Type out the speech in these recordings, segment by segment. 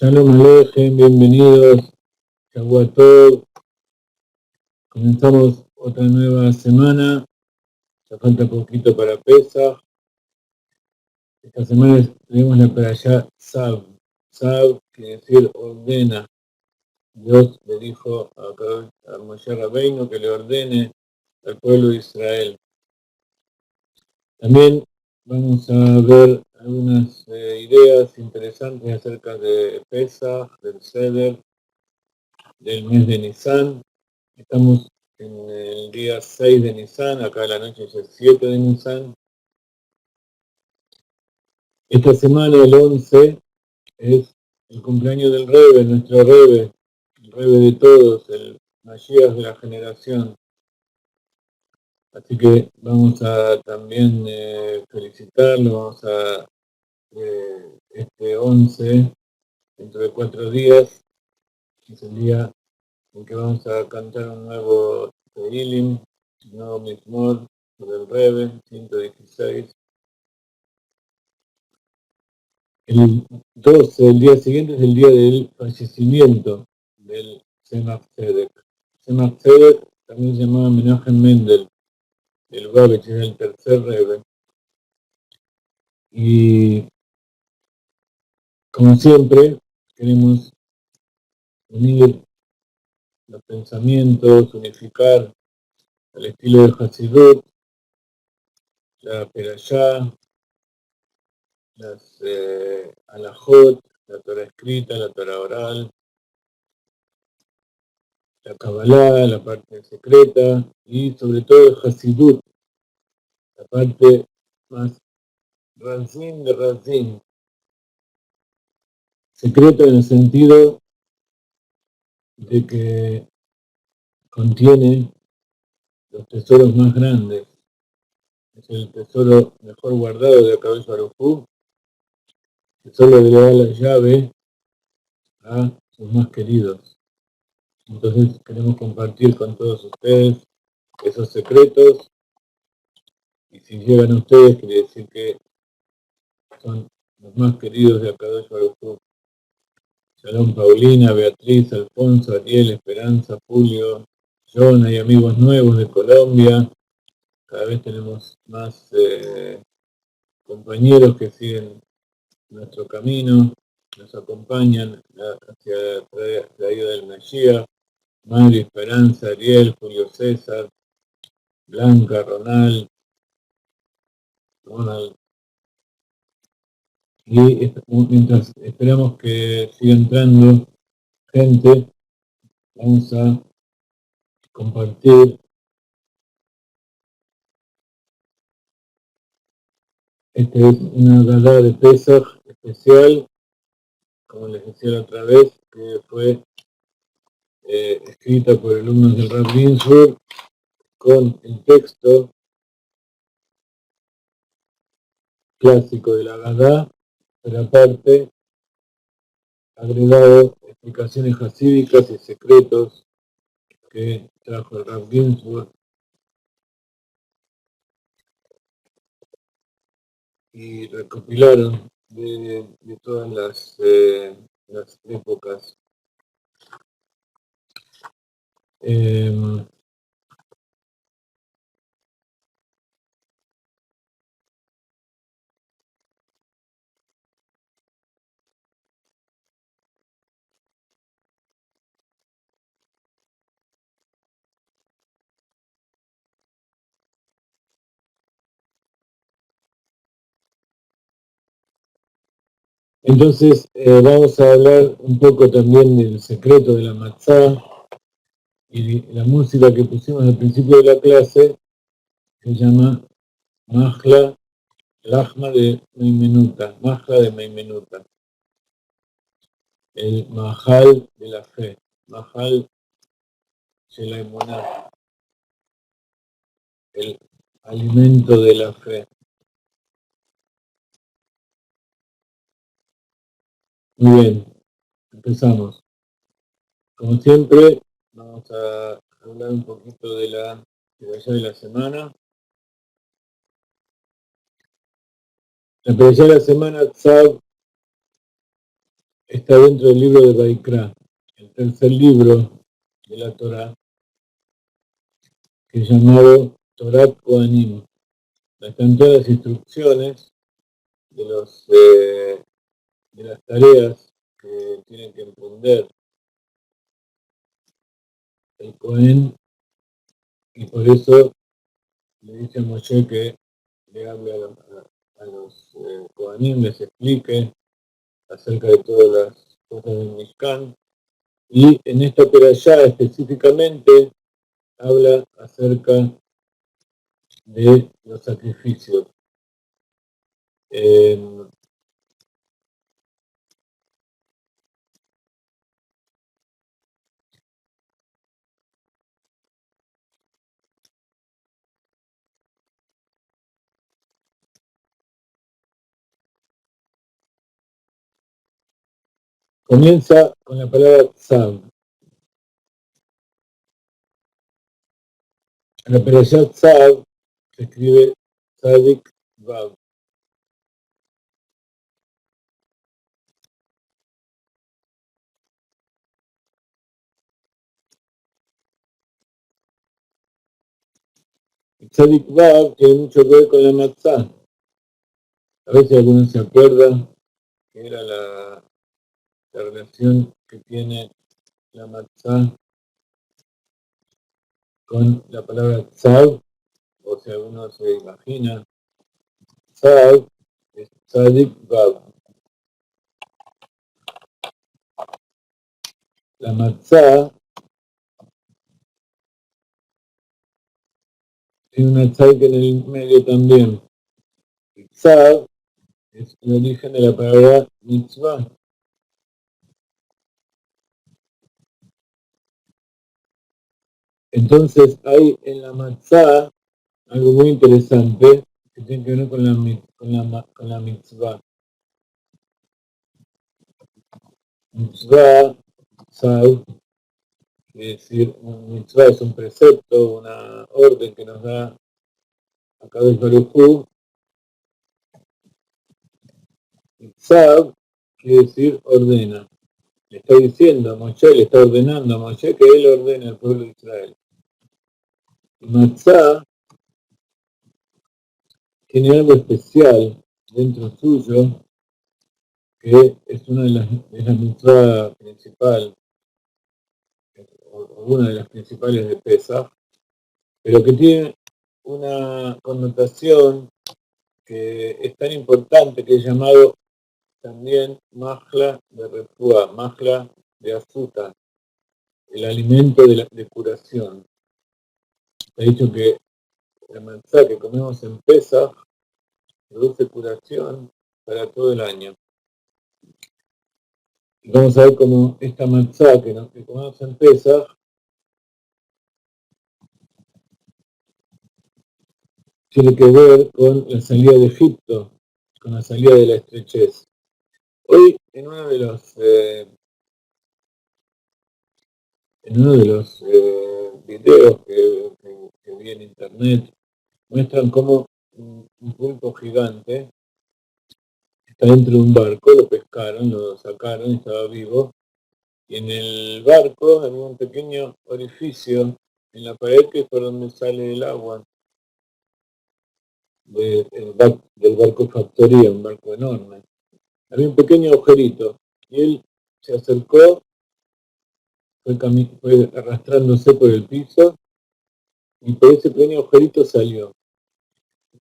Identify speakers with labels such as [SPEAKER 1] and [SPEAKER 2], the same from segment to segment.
[SPEAKER 1] Shalom Alejem, bienvenidos. Shavua Tov. Comenzamos otra nueva semana. Ya falta poquito para Pesach. Esta semana tenemos la Perashá Tzav. Tzav quiere decir ordena. Dios le dijo a Moshe Rabbeinu que le ordene al pueblo de Israel. También vamos a ver algunas ideas interesantes acerca de Pesach, del Seder, del mes de Nisan. Estamos en el día 6 de Nisan, acá de la noche es el 7 de Nisan. Esta semana, el 11, es el cumpleaños del Rebbe, nuestro Rebbe, el Rebbe de todos, el Mashiach de la generación. Así que vamos a también felicitarlo, vamos a este 11, dentro de 4 días, es el día en que vamos a cantar un nuevo Tehilim, un nuevo Mizmor del Rebbe, 116. El 12, el día siguiente, es el día del fallecimiento del Tzemach Tzedek. Tzemach Tzedek también se llamaba Menachem Mendel, el Babich, es el tercer Rebbe. Y como siempre, queremos unir los pensamientos, unificar al estilo de Hasidut, la Perashá, las Alajot, la Torah escrita, la Torah oral, la Kabbalah, la parte secreta y sobre todo el Hasidut, la parte más Razin de Razin, secreta en el sentido de que contiene los tesoros más grandes. Es el tesoro mejor guardado de Akadosh Baruj Hu, que solo le da la llave a sus más queridos. Entonces queremos compartir con todos ustedes esos secretos, y si llegan a ustedes quiere decir que son los más queridos de Akadosh Baruj Hu. Shalom Paulina, Beatriz, Alfonso, Ariel, Esperanza, Julio, Jonah y amigos nuevos de Colombia. Cada vez tenemos más compañeros que siguen nuestro camino, nos acompañan hacia la ayuda del Mashiach. Mari, Esperanza, Ariel, Julio César, Blanca, Ronald, y mientras esperamos que siga entrando gente, vamos a compartir. Esta es una Gadá de Pesach especial, como les decía la otra vez, que fue escrita por alumnos del Rav Ginsburg, con el texto clásico de la Gadá, pero aparte agregado explicaciones hasídicas y secretos que trajo el Rav Ginsburg y recopilaron de todas las épocas. Entonces vamos a hablar un poco también del secreto de la matzá y la música que pusimos al principio de la clase, se llama Mahla Lahma de Meimenuta, Mahla de Meimenuta, el Mahal de la fe, Mahal de la emuná, el alimento de la fe. Muy bien, empezamos. Como siempre, vamos a hablar un poquito de la perashá de la semana. La perashá de la semana, Tzav, está dentro del libro de Vaikra, el tercer libro de la Torá, que es llamado Torat Kohanim. Están todas las instrucciones de, de las tareas que tienen que emprender el Kohen, y por eso le dice a Moshe que le hable a los Kohanim, les explique acerca de todas las cosas del Mishkan. Y en esta perashá específicamente habla acerca de los sacrificios. Comienza con la palabra Tzav. La perashá Tzav se escribe Tzadik Vav. Tzadik Vav tiene mucho que ver con la matzah. A veces algunos se acuerdan que era la relación que tiene la matzah con la palabra Tzav, o si alguno se imagina, Tzav es Tzadik Vav. La matzah tiene una tzad en el medio también. Y tzad es el origen de la palabra mitzvah. Entonces hay en la matzah algo muy interesante que tiene que ver con la mitzvah. Mitzvah, tzad, quiere decir, un mitzvah es un precepto, una orden que nos da Akadosh Baruj Hu. Y tzad quiere decir ordena. Le está diciendo a Moshe, le está ordenando a Moshe que él ordene al pueblo de Israel. Y matzah tiene algo especial dentro suyo, que es una de las mitzvah principal, o una de las principales de Pesach, pero que tiene una connotación que es tan importante que es llamado también Majla de Refuá, Majla de Azuta, el alimento de curación. Ha dicho que la matzá que comemos en Pesach produce curación para todo el año. Y vamos a ver cómo esta matzá que comemos en Pesach tiene que ver con la salida de Egipto, con la salida de la estrechez. Hoy, en uno de los videos que vi en internet, muestran cómo un pulpo gigante está dentro de un barco, lo pescaron, lo sacaron, estaba vivo, y en el barco había un pequeño orificio en la pared que es por donde sale el agua del barco factoría, un barco enorme. Había un pequeño agujerito y él se acercó, fue arrastrándose por el piso y por ese pequeño agujerito salió.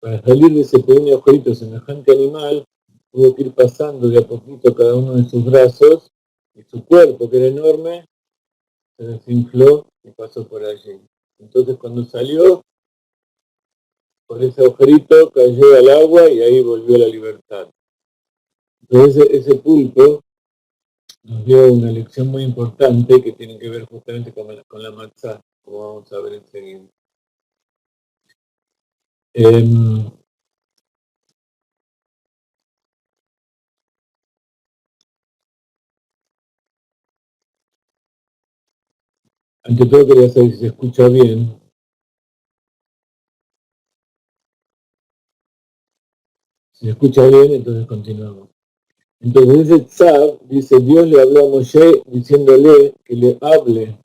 [SPEAKER 1] Para salir de ese pequeño agujerito, semejante animal tuvo que ir pasando de a poquito cada uno de sus brazos y su cuerpo, que era enorme, se desinfló y pasó por allí. Entonces cuando salió por ese agujerito cayó al agua y ahí volvió a la libertad. Entonces ese pulpo nos dio una lección muy importante que tiene que ver justamente con la matzá, como vamos a ver enseguida. Ante todo quería saber si se escucha bien. Si se escucha bien, entonces continuamos. Entonces ese Tzav, dice, Dios le habló a Moshe diciéndole que le hable,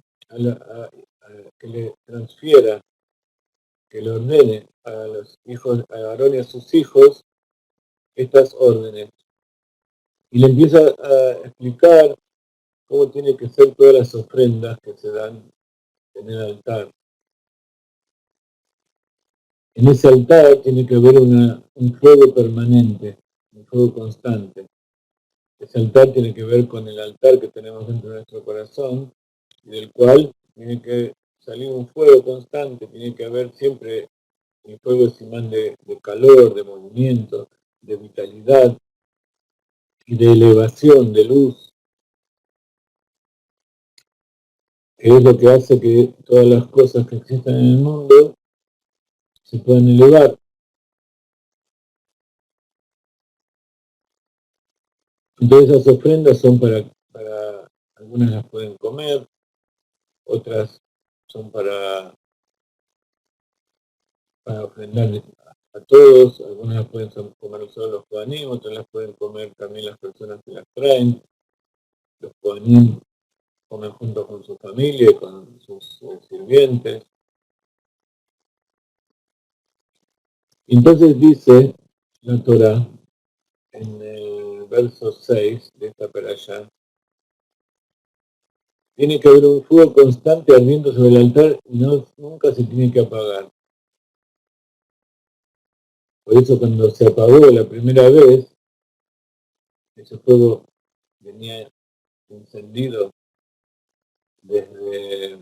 [SPEAKER 1] que le transfiera, que le ordene a los hijos, a Aarón y a sus hijos, estas órdenes. Y le empieza a explicar cómo tienen que ser todas las ofrendas que se dan en el altar. En ese altar tiene que haber un fuego permanente, un fuego constante. Ese altar tiene que ver con el altar que tenemos dentro de nuestro corazón, y del cual tiene que salir un fuego constante, tiene que haber siempre el fuego es imán de calor, de movimiento, de vitalidad y de elevación, de luz, que es lo que hace que todas las cosas que existen en el mundo se puedan elevar. Entonces esas ofrendas son para algunas las pueden comer, otras son para ofrendar a todos, algunas las pueden comer solo los kohanim, otras las pueden comer también las personas que las traen. Los kohanim comen junto con su familia y con sus sirvientes. Entonces dice la Torá, en el verso 6 de esta perashá, tiene que haber un fuego constante ardiendo sobre el altar y nunca se tiene que apagar. Por eso cuando se apagó la primera vez, ese fuego venía encendido desde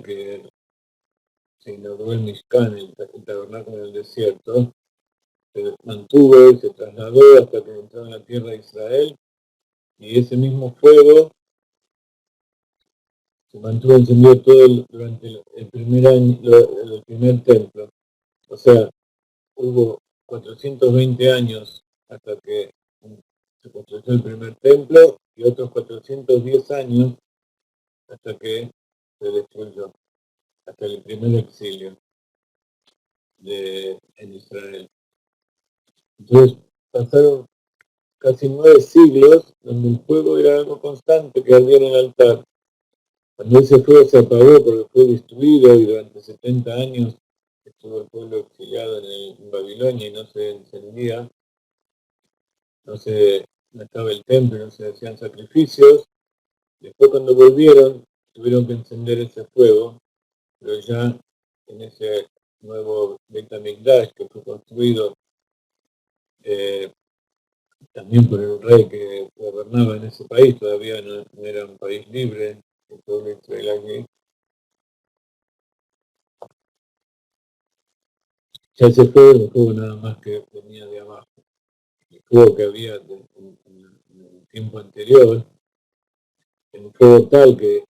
[SPEAKER 1] que se inauguró el Mishkan, el tabernáculo en el desierto, se mantuvo y se trasladó hasta que entró en la tierra de Israel, y ese mismo fuego se mantuvo encendido durante el primer año, el primer templo. O sea, hubo 420 años hasta que se construyó el primer templo y otros 410 años hasta que se destruyó, hasta el primer exilio en Israel. Entonces pasaron casi 9 siglos donde el fuego era algo constante que ardía en el altar. Cuando ese fuego se apagó porque fue destruido y durante 70 años estuvo el pueblo exiliado en Babilonia y no se encendía, no estaba el templo, no se hacían sacrificios. Después cuando volvieron tuvieron que encender ese fuego, pero ya en ese nuevo Beit HaMikdash que fue construido también por el rey que gobernaba en ese país, todavía no era un país libre, el pueblo de Israel allí. Ya ese fuego nada más que venía de abajo. El fuego que había en el tiempo anterior, el fuego tal que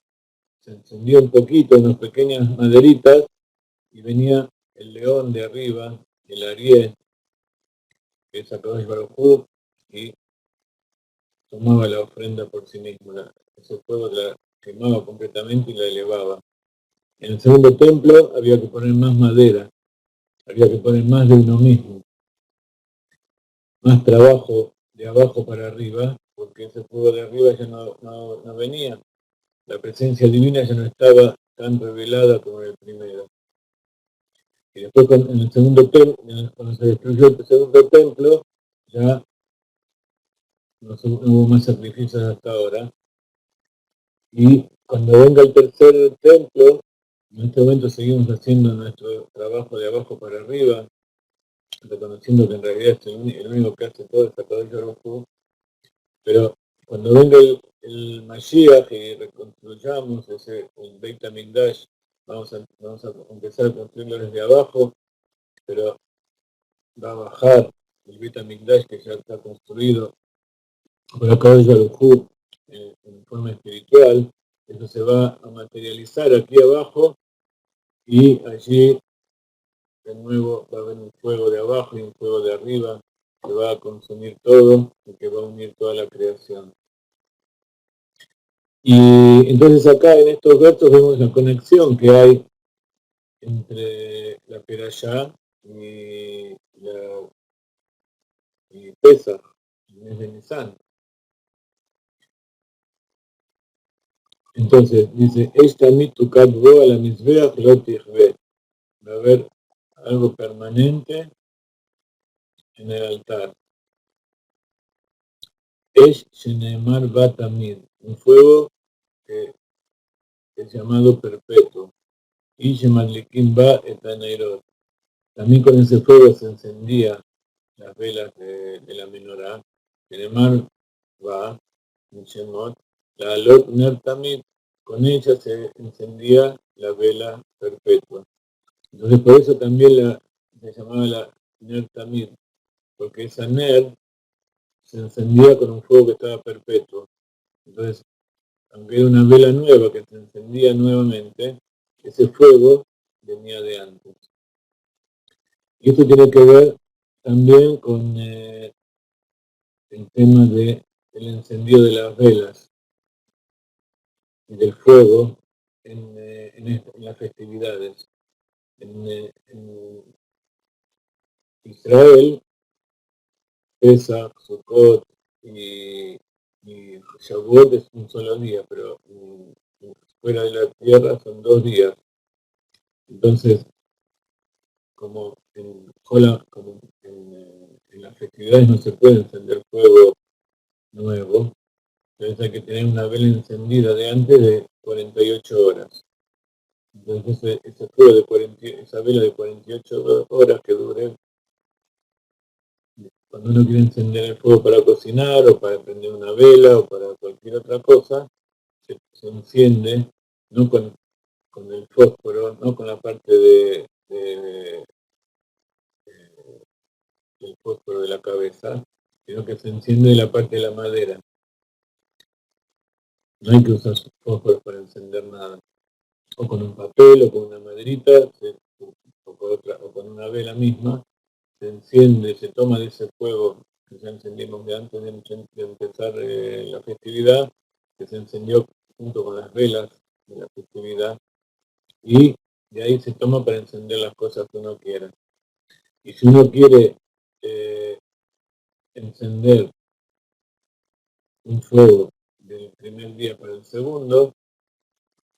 [SPEAKER 1] se encendió un poquito, unas pequeñas maderitas, y venía el león de arriba, el Ariel, que es Akadosh Baruj Hu, y tomaba la ofrenda por sí mismo. Ese fuego la quemaba completamente y la elevaba. En el segundo templo había que poner más madera, había que poner más de uno mismo, más trabajo de abajo para arriba, porque ese fuego de arriba ya no venía. La presencia divina ya no estaba tan revelada como en el primero. Y después en el segundo templo, cuando se destruyó el segundo templo, ya no hubo más sacrificios hasta ahora. Y cuando venga el tercer templo, en este momento seguimos haciendo nuestro trabajo de abajo para arriba, reconociendo que en realidad es el único que hace todo es Akadosh Baruj Hu. Pero cuando venga el Mashiach y reconstruyamos el Beit HaMikdash, vamos a empezar a construirlo desde abajo, pero va a bajar el Beit HaMikdash que ya está construido por Akadosh Baruj Hu en forma espiritual. Eso se va a materializar aquí abajo y allí de nuevo va a haber un fuego de abajo y un fuego de arriba que va a consumir todo y que va a unir toda la creación. Y entonces acá en estos versos vemos la conexión que hay entre la Perashá y Pesach. el mes de Nisan. Entonces, dice, esta mitukat a la misbeach lo tichve. Va a haber algo permanente en el altar. Esh shenemar batamid, un fuego que es llamado perpetuo. Y shemadlikim ba etaneirot. También con ese fuego se encendía las velas de la menorá. Shenemar va, Shemot, la alot ner tamid, con ella se encendía la vela perpetua. Entonces por eso también se llamaba la ner tamid, porque esa ner se encendía con un fuego que estaba perpetuo. Entonces, aunque era una vela nueva que se encendía nuevamente, ese fuego venía de antes. Y esto tiene que ver también con el tema del encendido de las velas y del fuego en las festividades. En Israel, Pesach, Sukkot y Shavuot es un solo día, pero fuera de la tierra son 2 días. Entonces, como en las festividades no se puede encender fuego nuevo, entonces hay que tener una vela encendida de antes de 48 horas. Entonces ese fuego esa vela de 48 horas que dure, cuando uno quiere encender el fuego para cocinar o para prender una vela o para cualquier otra cosa, se enciende no con el fósforo, no con la parte del fósforo de la cabeza, sino que se enciende la parte de la madera. No hay que usar fósforos para encender nada. O con un papel, o con una maderita, o con una vela misma, se enciende, se toma de ese fuego que ya encendimos de antes de empezar la festividad, que se encendió junto con las velas de la festividad, y de ahí se toma para encender las cosas que uno quiera. Y si uno quiere encender un fuego del primer día para el segundo,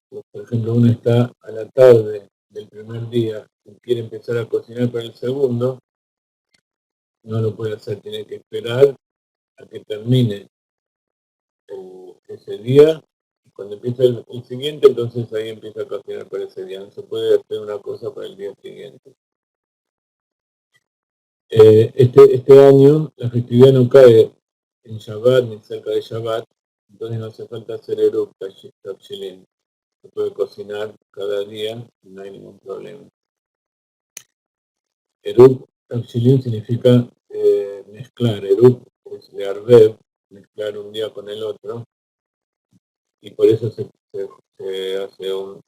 [SPEAKER 1] pues, por ejemplo, uno está a la tarde del primer día y quiere empezar a cocinar para el segundo, no lo puede hacer, tiene que esperar a que termine ese día, y cuando empieza el siguiente, entonces ahí empieza a cocinar para ese día, no se puede hacer una cosa para el día siguiente. Este año la festividad no cae en Shabbat ni cerca de Shabbat, entonces no hace falta hacer Eruv Tafshilin. Se puede cocinar cada día y no hay ningún problema. Eruv Tafshilin significa mezclar. Eruv es de Arbev, mezclar un día con el otro, y por eso se hace un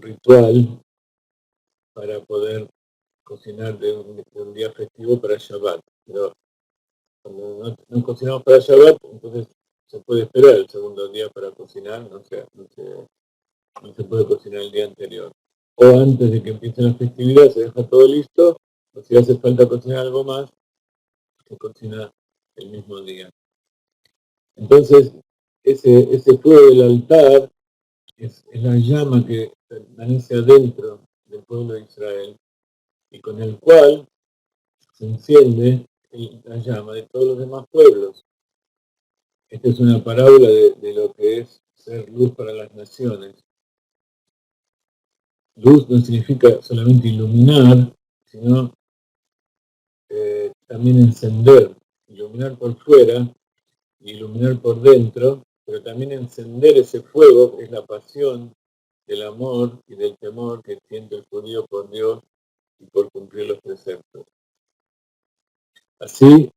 [SPEAKER 1] ritual para poder cocinar de un día festivo para Shabbat. Pero cuando no cocinamos para Shabbat, entonces se puede esperar el segundo día para cocinar, no se puede cocinar el día anterior. O antes de que empiece la festividad se deja todo listo, o si hace falta cocinar algo más, se cocina el mismo día. Entonces, ese fuego del altar es la llama que permanece adentro del pueblo de Israel y con el cual se enciende la llama de todos los demás pueblos. Esta es una parábola de lo que es ser luz para las naciones. Luz no significa solamente iluminar, sino también encender, iluminar por fuera y iluminar por dentro, pero también encender ese fuego que es la pasión del amor y del temor que siente el judío por Dios y por cumplir los preceptos. Así,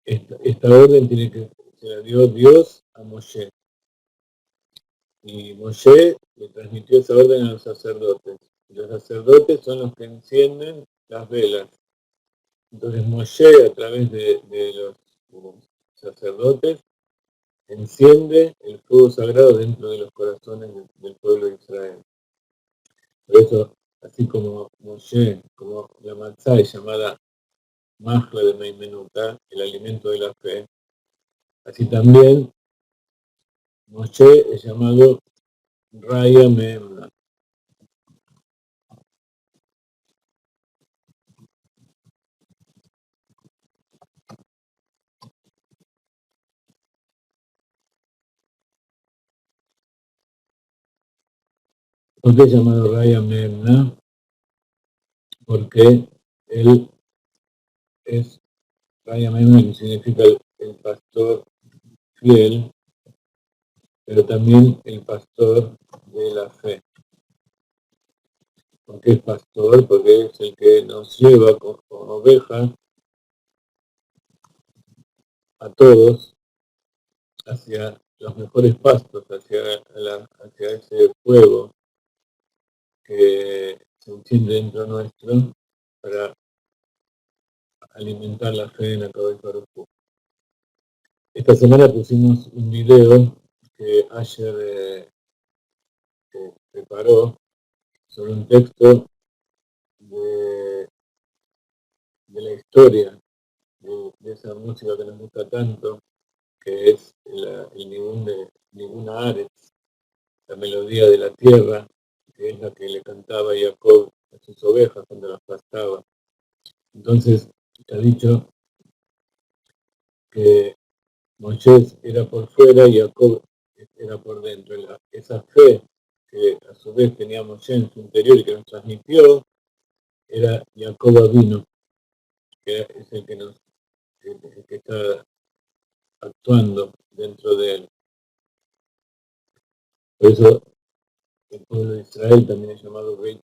[SPEAKER 1] esta orden se la dio Dios a Moshe. Y Moshe le transmitió esa orden a los sacerdotes. Y los sacerdotes son los que encienden las velas. Entonces Moshe, a través de los sacerdotes, enciende el fuego sagrado dentro de los corazones del pueblo de Israel. Por eso, así como Moshe, como la matzá es llamada Majla de Meimenuta, el alimento de la fe. Así también Moshe es llamado Raya Memna. ¿Por qué es llamado Raya Memna? Porque él es Raya Memna, que significa el pastor fiel, pero también el pastor de la fe. ¿Por qué es pastor? Porque es el que nos lleva con ovejas a todos hacia los mejores pastos, hacia ese fuego que se enciende dentro nuestro para alimentar la fe en la cabeza de Hu. Esta semana pusimos un video que ayer preparó sobre un texto de la historia de esa música que nos gusta tanto, que es el Ninguna Aretz, la melodía de la tierra, que es la que le cantaba Jacob a sus ovejas cuando las pastaba. Entonces, está dicho que Moisés era por fuera y Jacob era por dentro. Esa fe que a su vez tenía Moisés en su interior y que nos transmitió, era Jacob Avino, que es el que está actuando dentro de él. Por eso el pueblo de Israel también es llamado Beit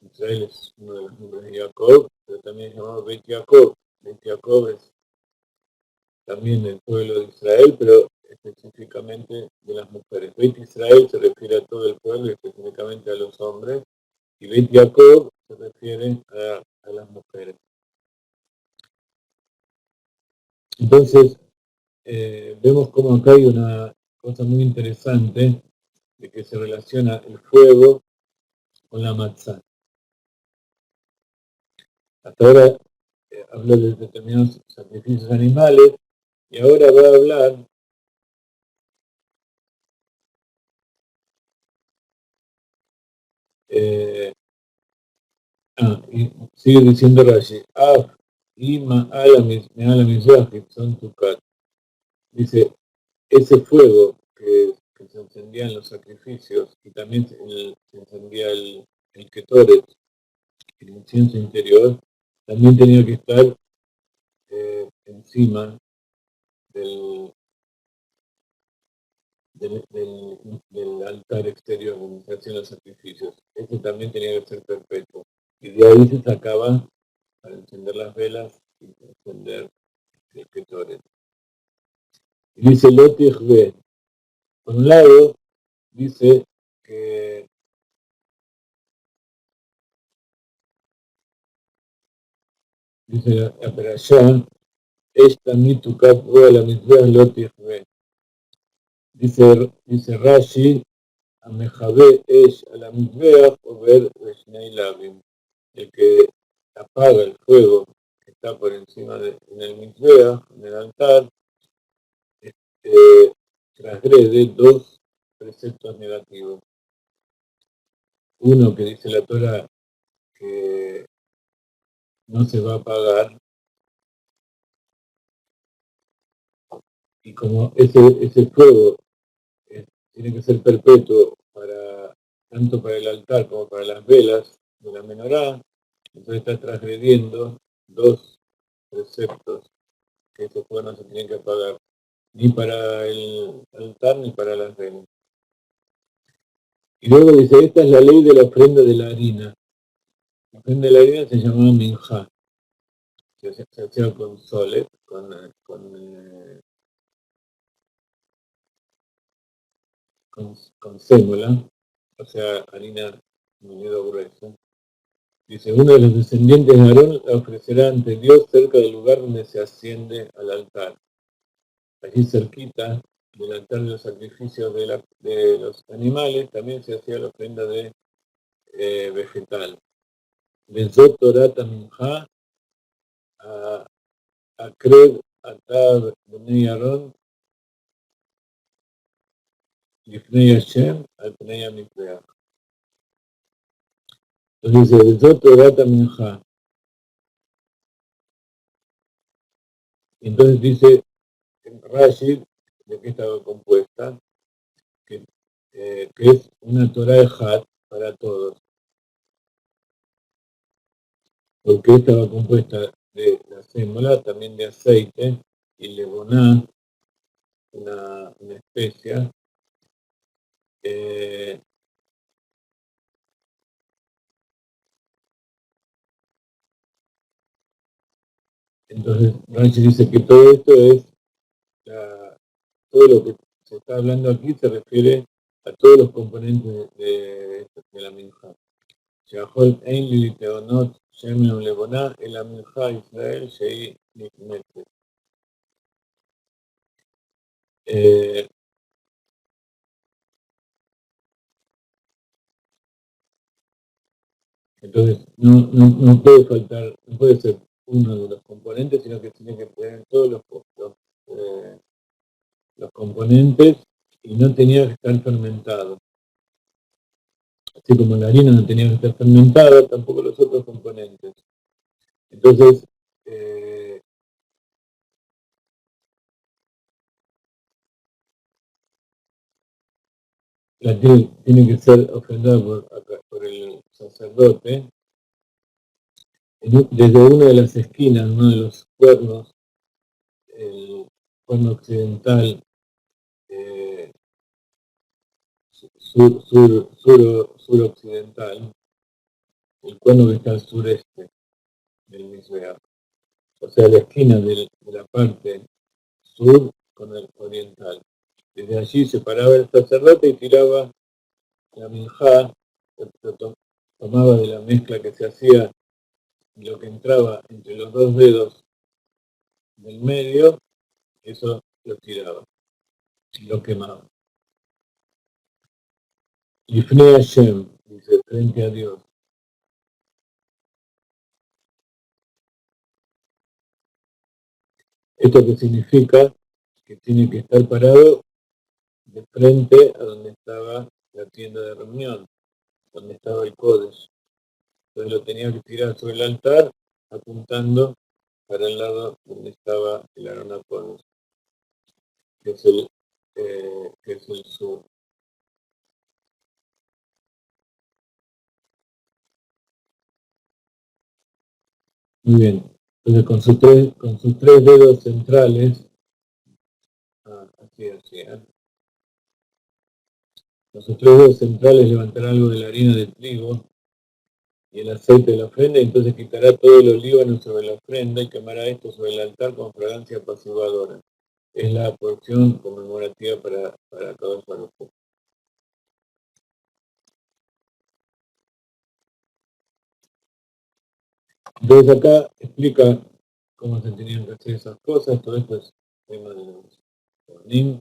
[SPEAKER 1] Israel, es uno de los nombres de Jacob, pero también es llamado Beit Jacob. Beit Jacob es también del pueblo de Israel, pero específicamente de las mujeres. Beit Israel se refiere a todo el pueblo, específicamente a los hombres, y Beit Jacob se refiere a las mujeres. Entonces, vemos como acá hay una cosa muy interesante de que se relaciona el fuego con la matzá. Hasta ahora habló de determinados sacrificios animales y ahora va a hablar y sigue diciendo Rashi, son tukat. Dice, ese fuego que se encendía en los sacrificios y también se encendía el ketoret, el incienso interior, también tenía que estar encima del, del altar exterior donde se hacían los sacrificios. Ese también tenía que ser perpetuo. Y de ahí se sacaba para encender las velas y encender el ketoret. Y dice Lotich B. Por un lado, dice que dice la perashá, esta mitukat a la mitzvah Lotich B. Dice Rashi, Amejabe esh a la mitzvah o ver Reshnei Labim. El que apaga el fuego que está por encima en el mitzvah, en el altar, transgrede dos preceptos negativos. Uno que dice la Torah que no se va a apagar, y como ese fuego tiene que ser perpetuo tanto para el altar como para las velas de la menorá, entonces está transgrediendo dos preceptos que ese fuego no se tiene que apagar, ni para el altar ni para las velas. Y luego dice, esta es la ley de la ofrenda de la harina. La ofrenda de la harina se llamaba minjá, que se hacía con solet, con sémola, o sea, harina menudo gruesa. Dice, uno de los descendientes de Aarón la ofrecerá ante Dios cerca del lugar donde se asciende al altar. Allí cerquita del altar de los sacrificios de los animales también se hacía la ofrenda de vegetal. Vezot Torah Minjá Akred Atar Bnei Aarón Lifnei Hashem al Pnei HaMizbeach. Entonces dice, Vezot Torata Mincha. Entonces dice Rashi de qué estaba compuesta, que es una Torah de Had para todos. Porque estaba compuesta de la sémola, también de aceite, y levoná, una especia. Entonces, Rashi dice que todo esto es, todo lo que se está hablando aquí se refiere a todos los componentes de la minja. Shahol Ein Liliteonot Shem Levoná, el minja Israel Shei Nikmetet. Entonces, no puede faltar, no puede ser uno de los componentes, sino que tiene que tener todos los componentes y no tenía que estar fermentado. Así como la harina no tenía que estar fermentada, tampoco los otros componentes. Entonces, la tiene que ser ofrendada por el sacerdote desde una de las esquinas, uno de los cuernos, el cuerno occidental, suroccidental, el cuerno que está al sureste del Mizbeach. O sea, la esquina de la parte sur con el oriental. Desde allí se paraba el sacerdote y tiraba la minjá, tomaba de la mezcla que se hacía y lo que entraba entre los dos dedos del medio, eso lo tiraba y lo quemaba. Lifnei Hashem, dice, frente a Dios. ¿Esto qué significa? Que tiene que estar parado de frente a donde estaba la tienda de reunión, donde estaba el Kodesh. Entonces lo tenía que tirar sobre el altar, apuntando para el lado donde estaba el Aarón HaKodesh, que es el sur. Muy bien. Entonces con sus tres dedos centrales, con sus tres dedos centrales levantará algo de la harina de trigo y el aceite de la ofrenda, y entonces quitará todo el olíbano sobre la ofrenda y quemará esto sobre el altar con fragancia apaciguadora. Es la porción conmemorativa para cada uno. Entonces acá explica cómo se tenían que hacer esas cosas, todo esto es tema de los Kohanim.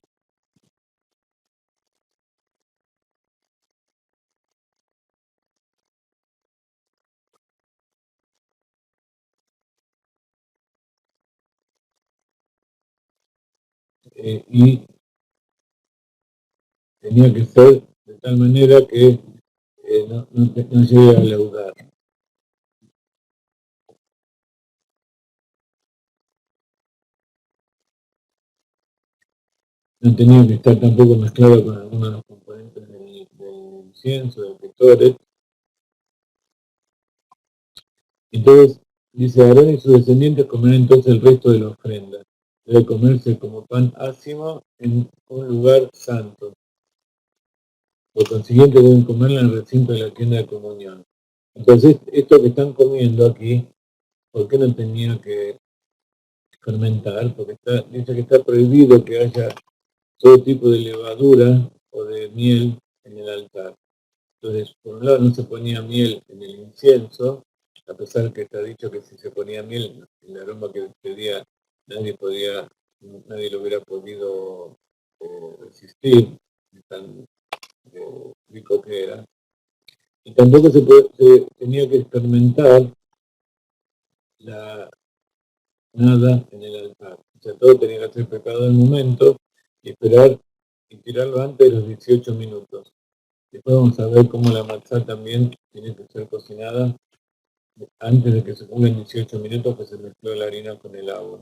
[SPEAKER 1] Y tenía que ser de tal manera que no llegue a leudar. No tenía que estar tampoco mezclado con alguno de los componentes del incienso, del Ketoret. Entonces, dice, Aarón y sus descendientes comerán entonces el resto de la ofrenda. Debe comerse como pan ácimo en un lugar santo. Por consiguiente, deben comerla en el recinto de la tienda de comunión. Entonces, esto que están comiendo aquí, ¿por qué no tenía que fermentar? Porque dice que está prohibido que haya todo tipo de levadura o de miel en el altar. Entonces, por un lado no se ponía miel en el incienso, a pesar que está dicho que si se ponía miel, el aroma que despedía nadie lo hubiera podido resistir, tan rico que era. Y tampoco se tenía que experimentar nada en el altar. O sea, todo tenía que ser preparado al momento y esperar y tirarlo antes de los 18 minutos. Después vamos a ver cómo la matzá también tiene que ser cocinada antes de que se pongan 18 minutos que se mezcló la harina con el agua.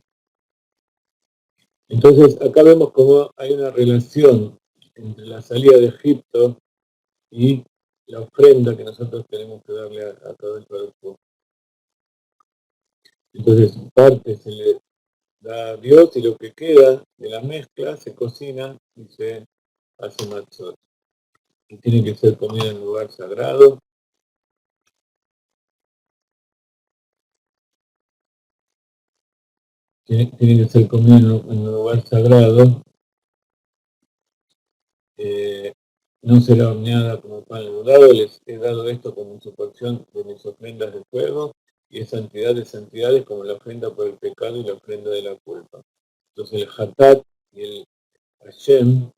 [SPEAKER 1] Entonces, acá vemos cómo hay una relación entre la salida de Egipto y la ofrenda que nosotros tenemos que darle a todo el cuerpo. Entonces, parte se le da a Dios y lo que queda de la mezcla se cocina y se hace matzot. Y tiene que ser comida en lugar sagrado. Tiene que ser comida en un lugar sagrado. No será horneada como pan leudado. Les he dado esto como su porción de mis ofrendas de fuego y es santidad de santidades como la ofrenda por el pecado y la ofrenda de la culpa. Entonces el Hatat y el Hashem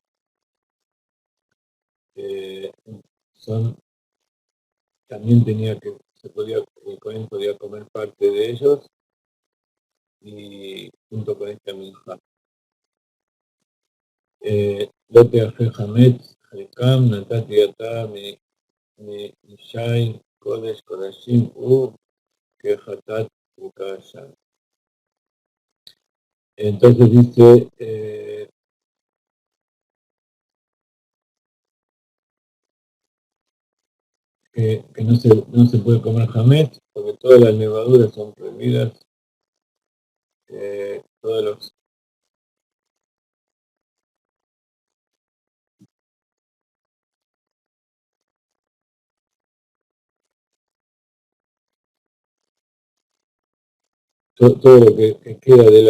[SPEAKER 1] son, también tenía que, el Cohen podía comer parte de ellos y junto con esta minja. Lote Afe Hametz, Halkam, Natati Ata, Mishai, Kodesh, Kodashim, que Hatat, Ukashan. Entonces dice, que no se puede comer hametz porque todas las levaduras son prohibidas, todos todo lo que queda de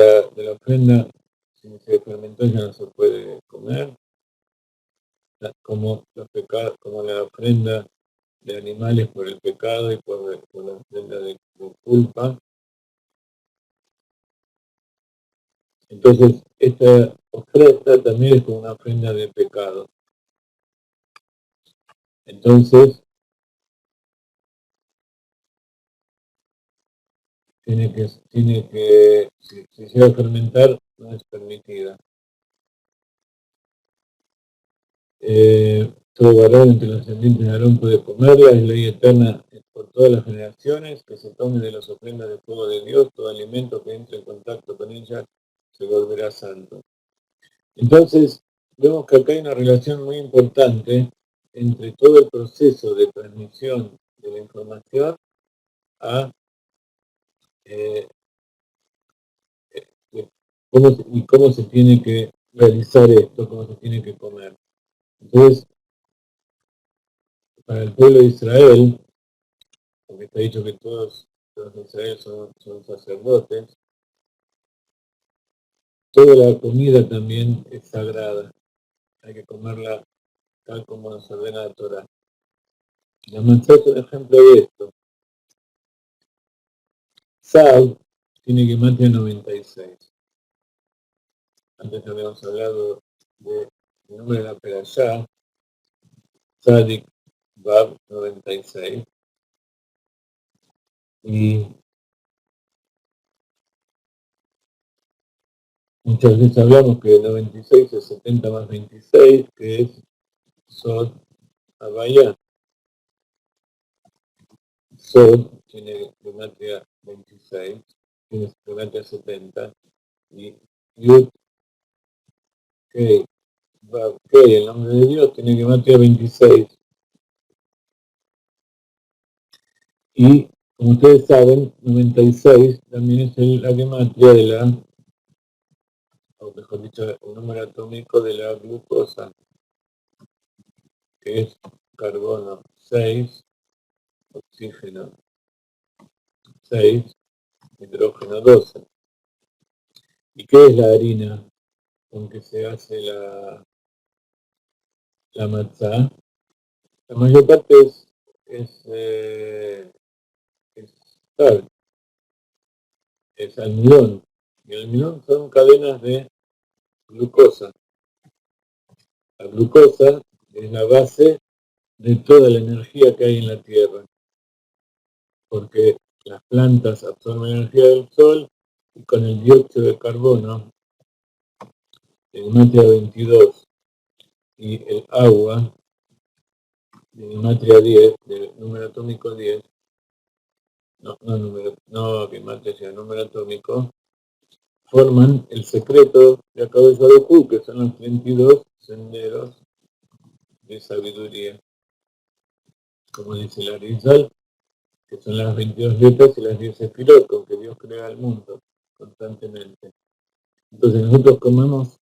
[SPEAKER 1] la ofrenda, si se fermentó ya no se puede comer, como los pecados, como la ofrenda de animales por el pecado y por la ofrenda de culpa. Entonces, esta ofrenda también es como una ofrenda de pecado. Entonces, si se va a fermentar, no es permitida. Todo varón entre los descendientes de Aarón puede comerla, es ley eterna por todas las generaciones, que se tome de las ofrendas de fuego de Dios, todo alimento que entre en contacto con ella se volverá santo. Entonces, vemos que acá hay una relación muy importante entre todo el proceso de transmisión de la información a cómo se tiene que realizar esto, cómo se tiene que comer. Entonces, para el pueblo de Israel, porque está dicho que todos los de Israel son sacerdotes, toda la comida también es sagrada. Hay que comerla tal como nos ordena la Torah. La matzá es un ejemplo de esto. Sal tiene que matar 96. Antes habíamos hablado del nombre de la perashá, Tzadik Bab 96. Y muchas veces hablamos que 96 es 70 más 26, que es Sod Havaya. Sod tiene gematria 26, tiene gematria 70, y Yud Kei, Vav Kei, el nombre de Dios, tiene gematria 26. Y, como ustedes saben, 96 también es la gematria de la, o mejor dicho, el número atómico de la glucosa, que es carbono 6, oxígeno 6, hidrógeno 12. ¿Y qué es la harina con que se hace la matzá? La mayor parte sal, es almidón. Y el almidón son cadenas de glucosa. La glucosa es la base de toda la energía que hay en la Tierra, porque las plantas absorben energía del sol y con el dióxido de carbono, de Gematria 22, y el agua, de Gematria 10, de número atómico 10, no Gematria, sino número atómico, forman el secreto de Akadosh Baruj Hu, que son los 32 senderos de sabiduría. Como dice la Arizal, que son las 22 letras y las 10 sefirot con que Dios crea el mundo constantemente. Entonces nosotros comemos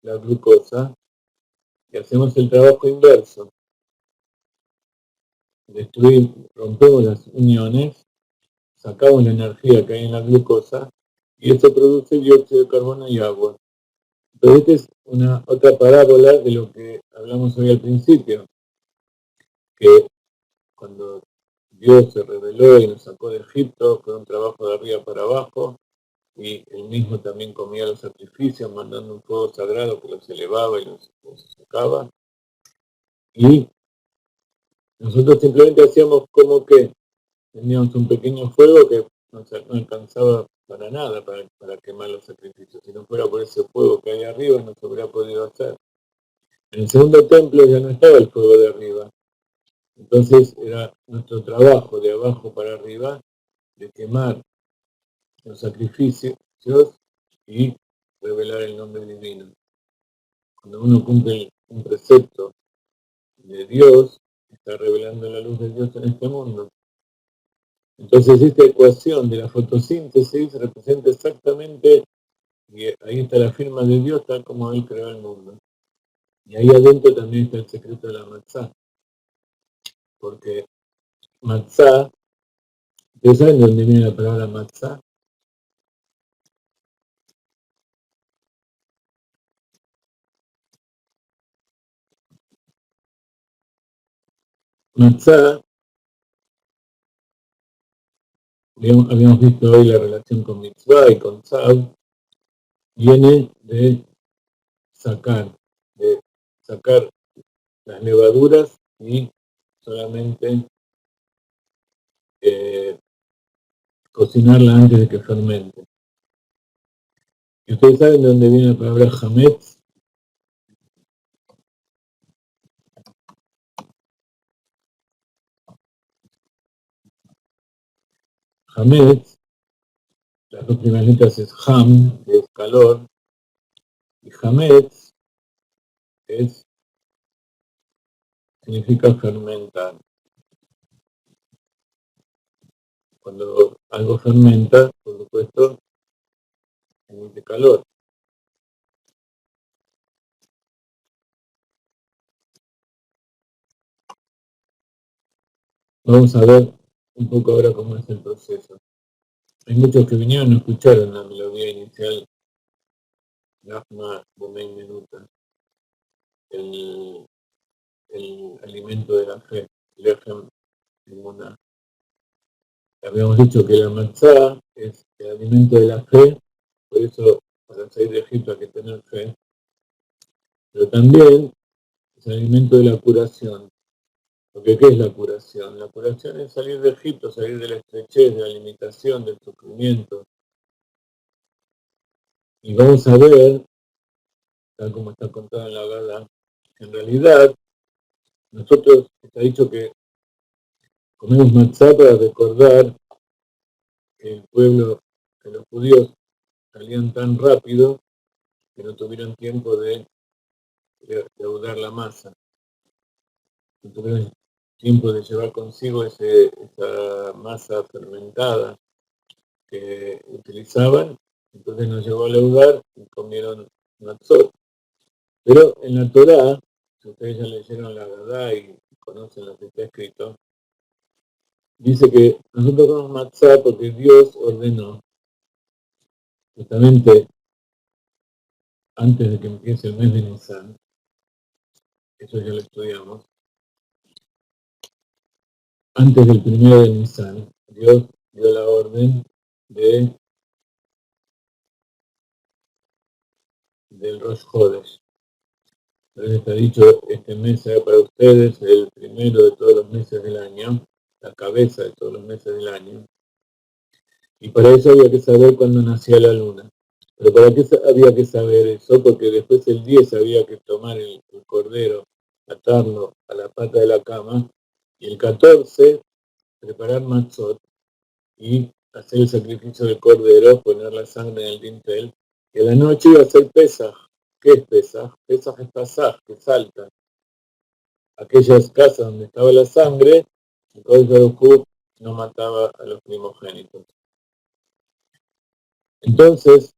[SPEAKER 1] la glucosa y hacemos el trabajo inverso. Rompemos las uniones, sacamos la energía que hay en la glucosa y eso produce dióxido de carbono y agua. Pero esta es otra parábola de lo que hablamos hoy al principio, que cuando Dios se reveló y nos sacó de Egipto, fue un trabajo de arriba para abajo, y él mismo también comía los sacrificios, mandando un fuego sagrado que los elevaba y los sacaba. Y nosotros simplemente hacíamos como que teníamos un pequeño fuego que no alcanzaba para nada para quemar los sacrificios. Si no fuera por ese fuego que hay arriba, no se hubiera podido hacer. En el segundo templo ya no estaba el fuego de arriba. Entonces era nuestro trabajo de abajo para arriba, de quemar los sacrificios y revelar el nombre divino. Cuando uno cumple un precepto de Dios, está revelando la luz de Dios en este mundo. Entonces esta ecuación de la fotosíntesis representa exactamente, y ahí está la firma de Dios tal como Él creó el mundo. Y ahí adentro también está el secreto de la matzá. Porque matzá, ¿ustedes saben de dónde viene la palabra matzá? Matzá, habíamos visto hoy la relación con mitzvah y con tzav, viene de sacar las levaduras y solamente cocinarla antes de que fermente. ¿Y ustedes saben de dónde viene la palabra hametz? Hametz, las dos primeras letras es ham, que es calor, y hametz significa fermentar. Cuando algo fermenta, por supuesto, emite calor. Vamos a ver un poco ahora cómo es el proceso. Hay muchos que vinieron y no escucharon la melodía inicial, Nachma Bomei Menuta, el alimento de la fe, Lechem Emuná. Habíamos dicho que la matzá es el alimento de la fe, por eso para salir de Egipto hay que tener fe, pero también es el alimento de la curación. Porque ¿qué es la curación? La curación es salir de Egipto, salir de la estrechez, de la limitación, del sufrimiento. Y vamos a ver, tal como está contado en la verdad, que en realidad nosotros está dicho que comemos matzá para recordar que el pueblo, que los judíos salían tan rápido que no tuvieron tiempo de leudar la masa. No tuvieron tiempo de llevar consigo esa masa fermentada que utilizaban, entonces nos llevó a leudar y comieron matzot. Pero en la Torá, si ustedes ya leyeron la verdad y conocen lo que está escrito, dice que nosotros comemos matzá porque Dios ordenó, justamente antes de que empiece el mes de Nisan, eso ya lo estudiamos, antes del 1 de Nisan, Dios dio la orden del Rosh Hodesh. Entonces está dicho, este mes será para ustedes el primero de todos los meses del año, la cabeza de todos los meses del año. Y para eso había que saber cuándo nacía la luna. Pero ¿para qué había que saber eso? Porque después el 10 había que tomar el cordero, atarlo a la pata de la cama, y el 14 preparar matzot y hacer el sacrificio del cordero, poner la sangre en el dintel, y a la noche iba a ser Pesaj. ¿Qué es Pesaj? Pesaj es Pasaj, que salta. Aquellas casas donde estaba la sangre, el Código no mataba a los primogénitos. Entonces,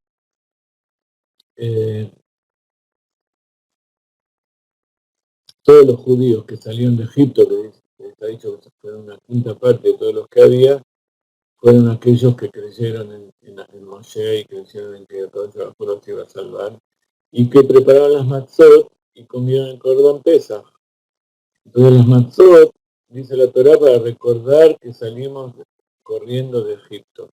[SPEAKER 1] todos los judíos que salieron de Egipto, que está dicho que fueron una quinta parte de todos los que había, fueron aquellos que creyeron en Moshe y creyeron en que todo el se iba a salvar, y que preparaban las matzot y comieron el cordón Pesaj. Entonces las matzot, dice la Torá, para recordar que salimos corriendo de Egipto.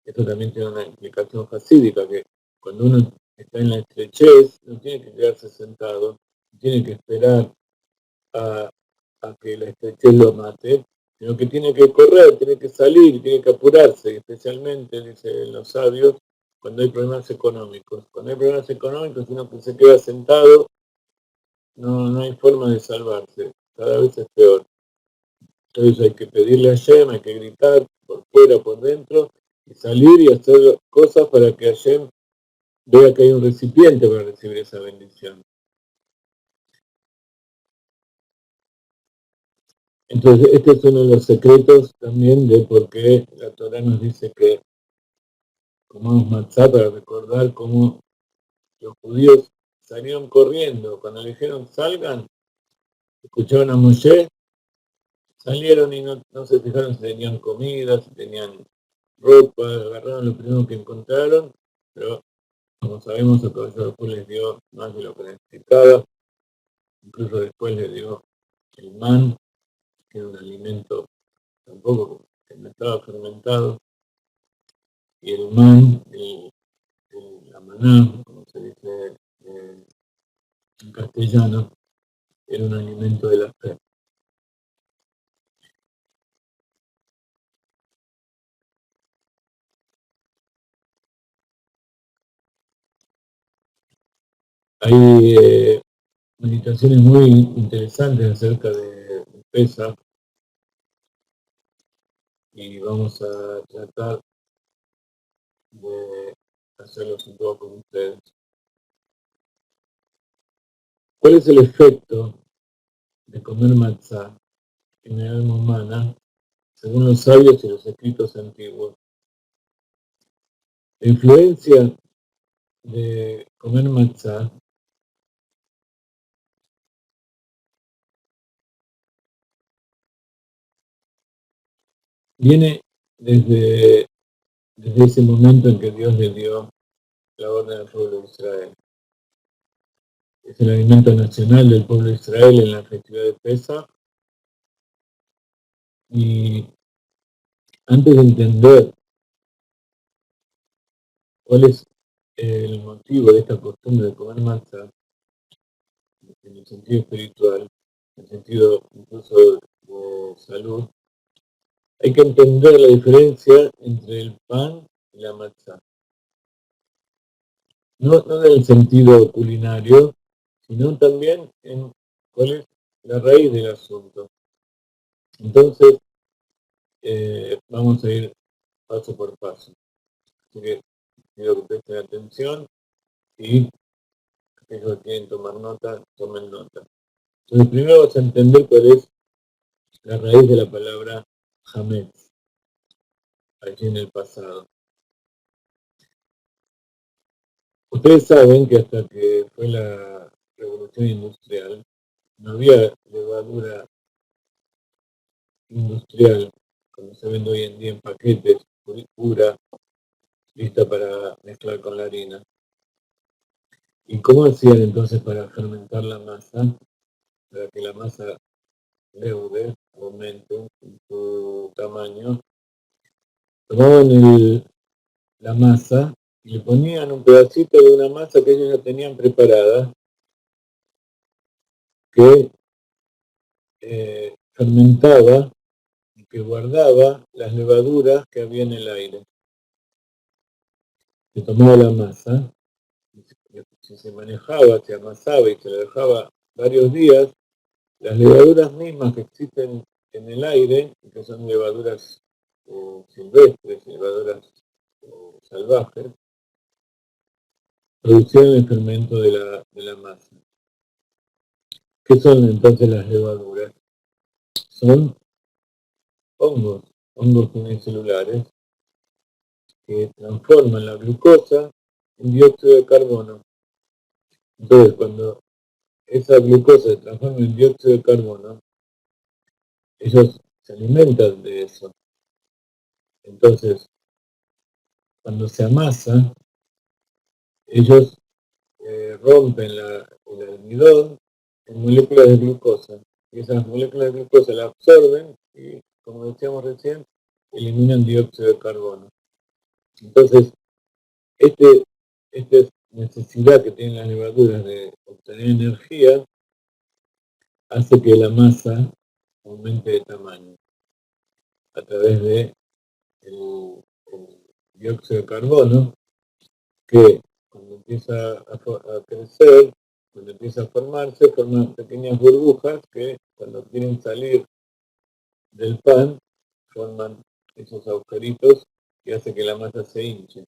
[SPEAKER 1] Esto también tiene una implicación hasídica, que cuando uno está en la estrechez, no tiene que quedarse sentado, tiene que esperar a, a que la estrechez lo mate, sino que tiene que correr, tiene que salir, tiene que apurarse, y especialmente, dicen los sabios, cuando hay problemas económicos. Cuando hay problemas económicos, uno que se queda sentado, no hay forma de salvarse, cada vez es peor. Entonces hay que pedirle a Hashem, hay que gritar por fuera, por dentro, y salir y hacer cosas para que Hashem vea que hay un recipiente para recibir esa bendición. Entonces, este es uno de los secretos también de por qué la Torah nos dice que comamos matzá para recordar cómo los judíos salieron corriendo. Cuando le dijeron salgan, escucharon a Moshe, salieron y no se fijaron si tenían comida, si tenían ropa, agarraron lo primero que encontraron, pero como sabemos, el profesor después les dio más de lo que necesitaba, incluso después les dio el man, que era un alimento tampoco que no estaba fermentado, y el man, la maná, como se dice en castellano, era un alimento de la fe. Hay meditaciones muy interesantes acerca de Pesaj y vamos a tratar de hacerlos un poco con ustedes. ¿Cuál es el efecto de comer matzá en el alma humana, según los sabios y los escritos antiguos? La influencia de comer matzá viene desde ese momento en que Dios le dio la orden al pueblo de Israel. Es el alimento nacional del pueblo de Israel en la festividad de Pesach. Y antes de entender cuál es el motivo de esta costumbre de comer matzá, en el sentido espiritual, en el sentido incluso de salud, hay que entender la diferencia entre el pan y la matzá. No en el sentido culinario, sino también en cuál es la raíz del asunto. Entonces, vamos a ir paso por paso. Así que quiero que presten atención y aquellos que quieren tomar nota, tomen nota. Entonces, primero vamos a entender cuál es la raíz de la palabra Hametz, allí en el pasado. Ustedes saben que hasta que fue la revolución industrial, no había levadura industrial, como se vende hoy en día en paquetes, pura, lista para mezclar con la harina. ¿Y cómo hacían entonces para fermentar la masa? Para que la masa leude, aumente en su tamaño. Tomaban la masa y le ponían un pedacito de una masa que ellos ya tenían preparada, que fermentaba y que guardaba las levaduras que había en el aire. se tomaba la masa, si se manejaba, se amasaba y se la dejaba varios días, las levaduras mismas que existen en el aire, que son levaduras silvestres, levaduras salvajes, producían el fermento de la masa. ¿Qué son entonces las levaduras? Son hongos unicelulares que transforman la glucosa en dióxido de carbono. Entonces, cuando esa glucosa se transforma en dióxido de carbono, ellos se alimentan de eso. Entonces, cuando se amasa, ellos rompen el almidón en moléculas de glucosa. Y esas moléculas de glucosa la absorben y, como decíamos recién, eliminan dióxido de carbono. Entonces, esta necesidad que tienen las levaduras de obtener energía hace que la masa aumente de tamaño a través de el dióxido de carbono, que cuando empieza a crecer, cuando empieza a formarse, forman pequeñas burbujas que cuando quieren salir del pan, forman esos agujeritos que hace que la masa se hinche.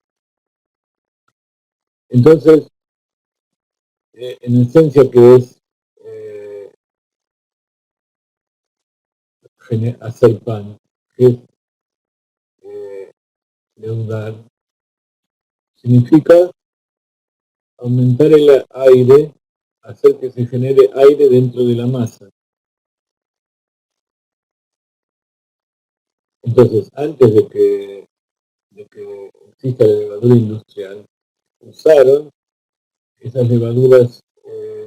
[SPEAKER 1] Entonces, en esencia, que es hacer pan, que es leudar, significa aumentar el aire, hacer que se genere aire dentro de la masa. Entonces, antes de que exista la levadura industrial, usaron esas levaduras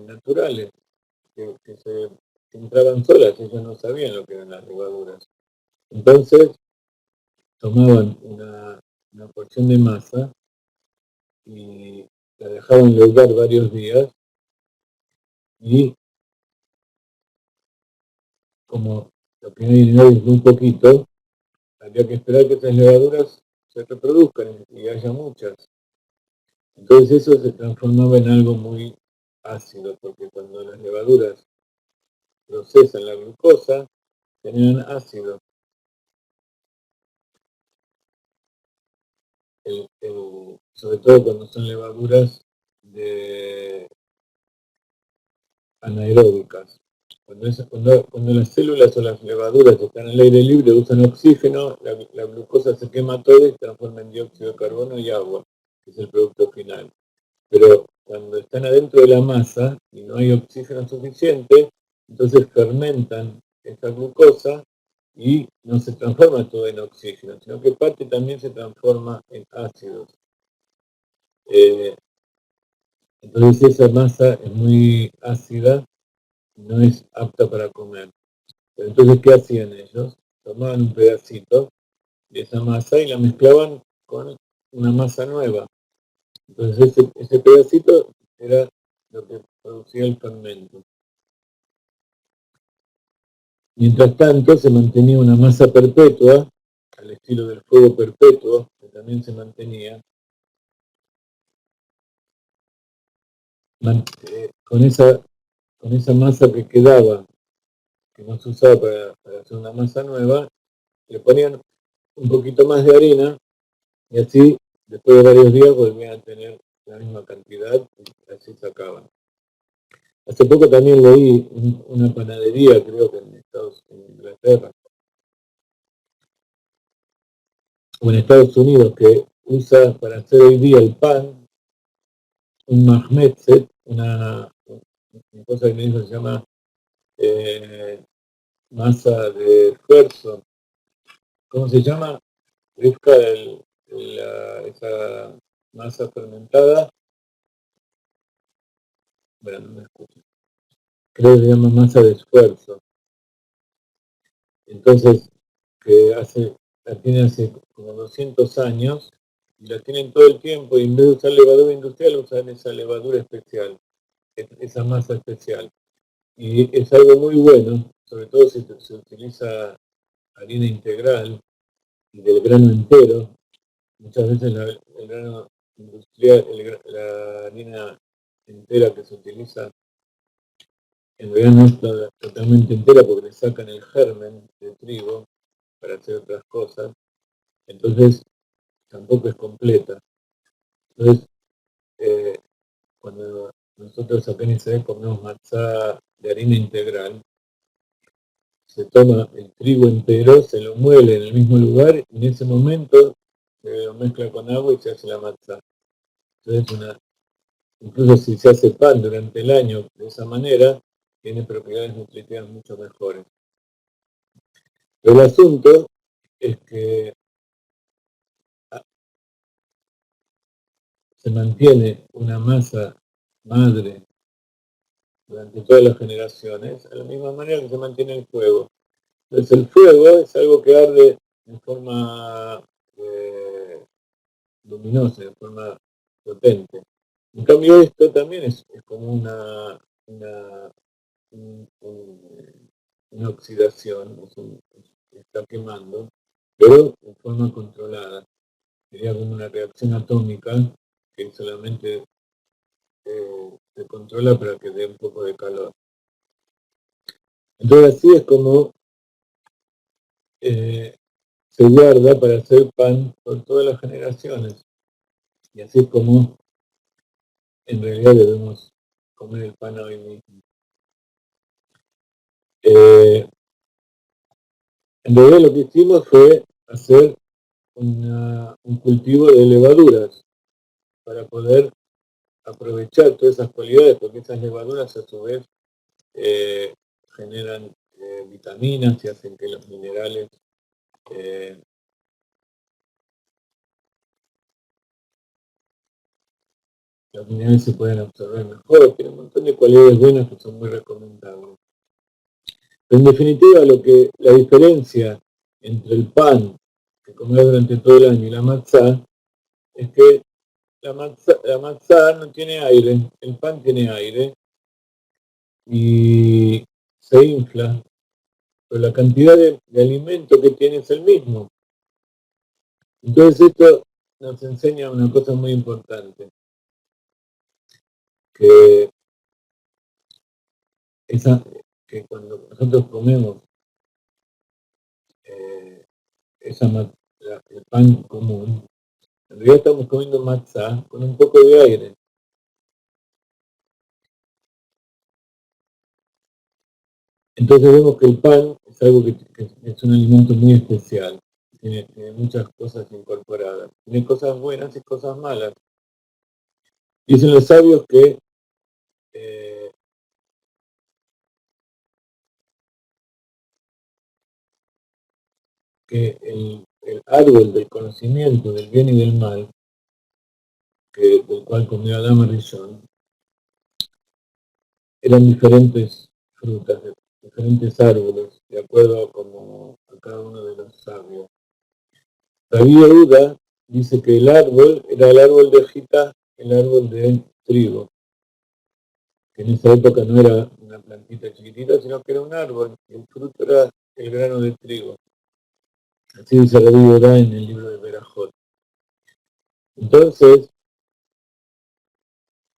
[SPEAKER 1] naturales que se entraban solas, ellos no sabían lo que eran las levaduras. Entonces, tomaban una porción de masa y la dejaban leudar varios días y, como lo que hay en hoy es muy poquito, había que esperar que esas levaduras se reproduzcan y haya muchas. Entonces eso se transformaba en algo muy ácido, porque cuando las levaduras procesan la glucosa, generan ácido. Sobre todo cuando son levaduras anaeróbicas. Cuando las células o las levaduras están al aire libre, usan oxígeno, la glucosa se quema todo y se transforma en dióxido de carbono y agua, que es el producto final. Pero cuando están adentro de la masa y no hay oxígeno suficiente, entonces fermentan esta glucosa y no se transforma todo en oxígeno, sino que parte también se transforma en ácidos. Entonces esa masa es muy ácida, no es apta para comer. Pero entonces, ¿qué hacían ellos? Tomaban un pedacito de esa masa y la mezclaban con una masa nueva. Entonces ese pedacito era lo que producía el fermento. Mientras tanto, se mantenía una masa perpetua, al estilo del fuego perpetuo, que también se mantenía, con esa masa que quedaba, que no se usaba para hacer una masa nueva, le ponían un poquito más de harina y así, después de varios días, volvían a tener la misma cantidad y así sacaban. Hace poco también leí una panadería, creo que en Inglaterra, o en Estados Unidos, que usa para hacer hoy día el pan un mahmetset, una cosa que me dijo se llama masa de esfuerzo. ¿Cómo se llama? Busca esa masa fermentada. Bueno, no me escucho. Creo que se llama masa de esfuerzo. Entonces, la tiene hace como 200 años y la tienen todo el tiempo y en vez de usar levadura industrial usan esa levadura especial, esa masa especial. Y es algo muy bueno, sobre todo si se utiliza harina integral y del grano entero. Muchas veces el grano industrial, la harina entera que se utiliza, en realidad no es totalmente entera porque le sacan el germen de trigo para hacer otras cosas, entonces tampoco es completa. Entonces, cuando nosotros acá en Israel comemos matzá de harina integral, se toma el trigo entero, se lo muele en el mismo lugar y en ese momento se lo mezcla con agua y se hace la matzá. Entonces, incluso si se hace pan durante el año de esa manera, tiene propiedades nutritivas mucho mejores. Pero el asunto es que se mantiene una masa madre durante todas las generaciones, de la misma manera que se mantiene el fuego. Entonces el fuego es algo que arde en forma luminosa, en forma potente. En cambio esto también es como una oxidación, está quemando, pero en forma controlada. Sería como una reacción atómica que solamente se controla para que dé un poco de calor. Entonces así es como se guarda para hacer pan por todas las generaciones. Y así es como en realidad debemos comer el pan hoy mismo. En realidad lo que hicimos fue hacer un cultivo de levaduras para poder aprovechar todas esas cualidades, porque esas levaduras a su vez generan vitaminas y hacen que los minerales se puedan absorber mejor, tiene un montón de cualidades buenas que son muy recomendables. En definitiva, la diferencia entre el pan que comemos durante todo el año y la matzá es que la matzá no tiene aire, el pan tiene aire y se infla, pero la cantidad de alimento que tiene es el mismo. Entonces esto nos enseña una cosa muy importante, que cuando nosotros comemos el pan común, en realidad estamos comiendo matzá con un poco de aire. Entonces vemos que el pan es algo que es un alimento muy especial, tiene muchas cosas incorporadas, tiene cosas buenas y cosas malas. Dicen los sabios que el árbol del conocimiento del bien y del mal, del cual comió Adán Rishon, eran diferentes frutas, diferentes árboles, de acuerdo a cada uno de los sabios. Rabbi Yehuda dice que el árbol era el árbol de Jita, el árbol de trigo, que en esa época no era una plantita chiquitita, sino que era un árbol, y el fruto era el grano de trigo. Así dice Rabbi Yehuda en el libro de Berajot. Entonces,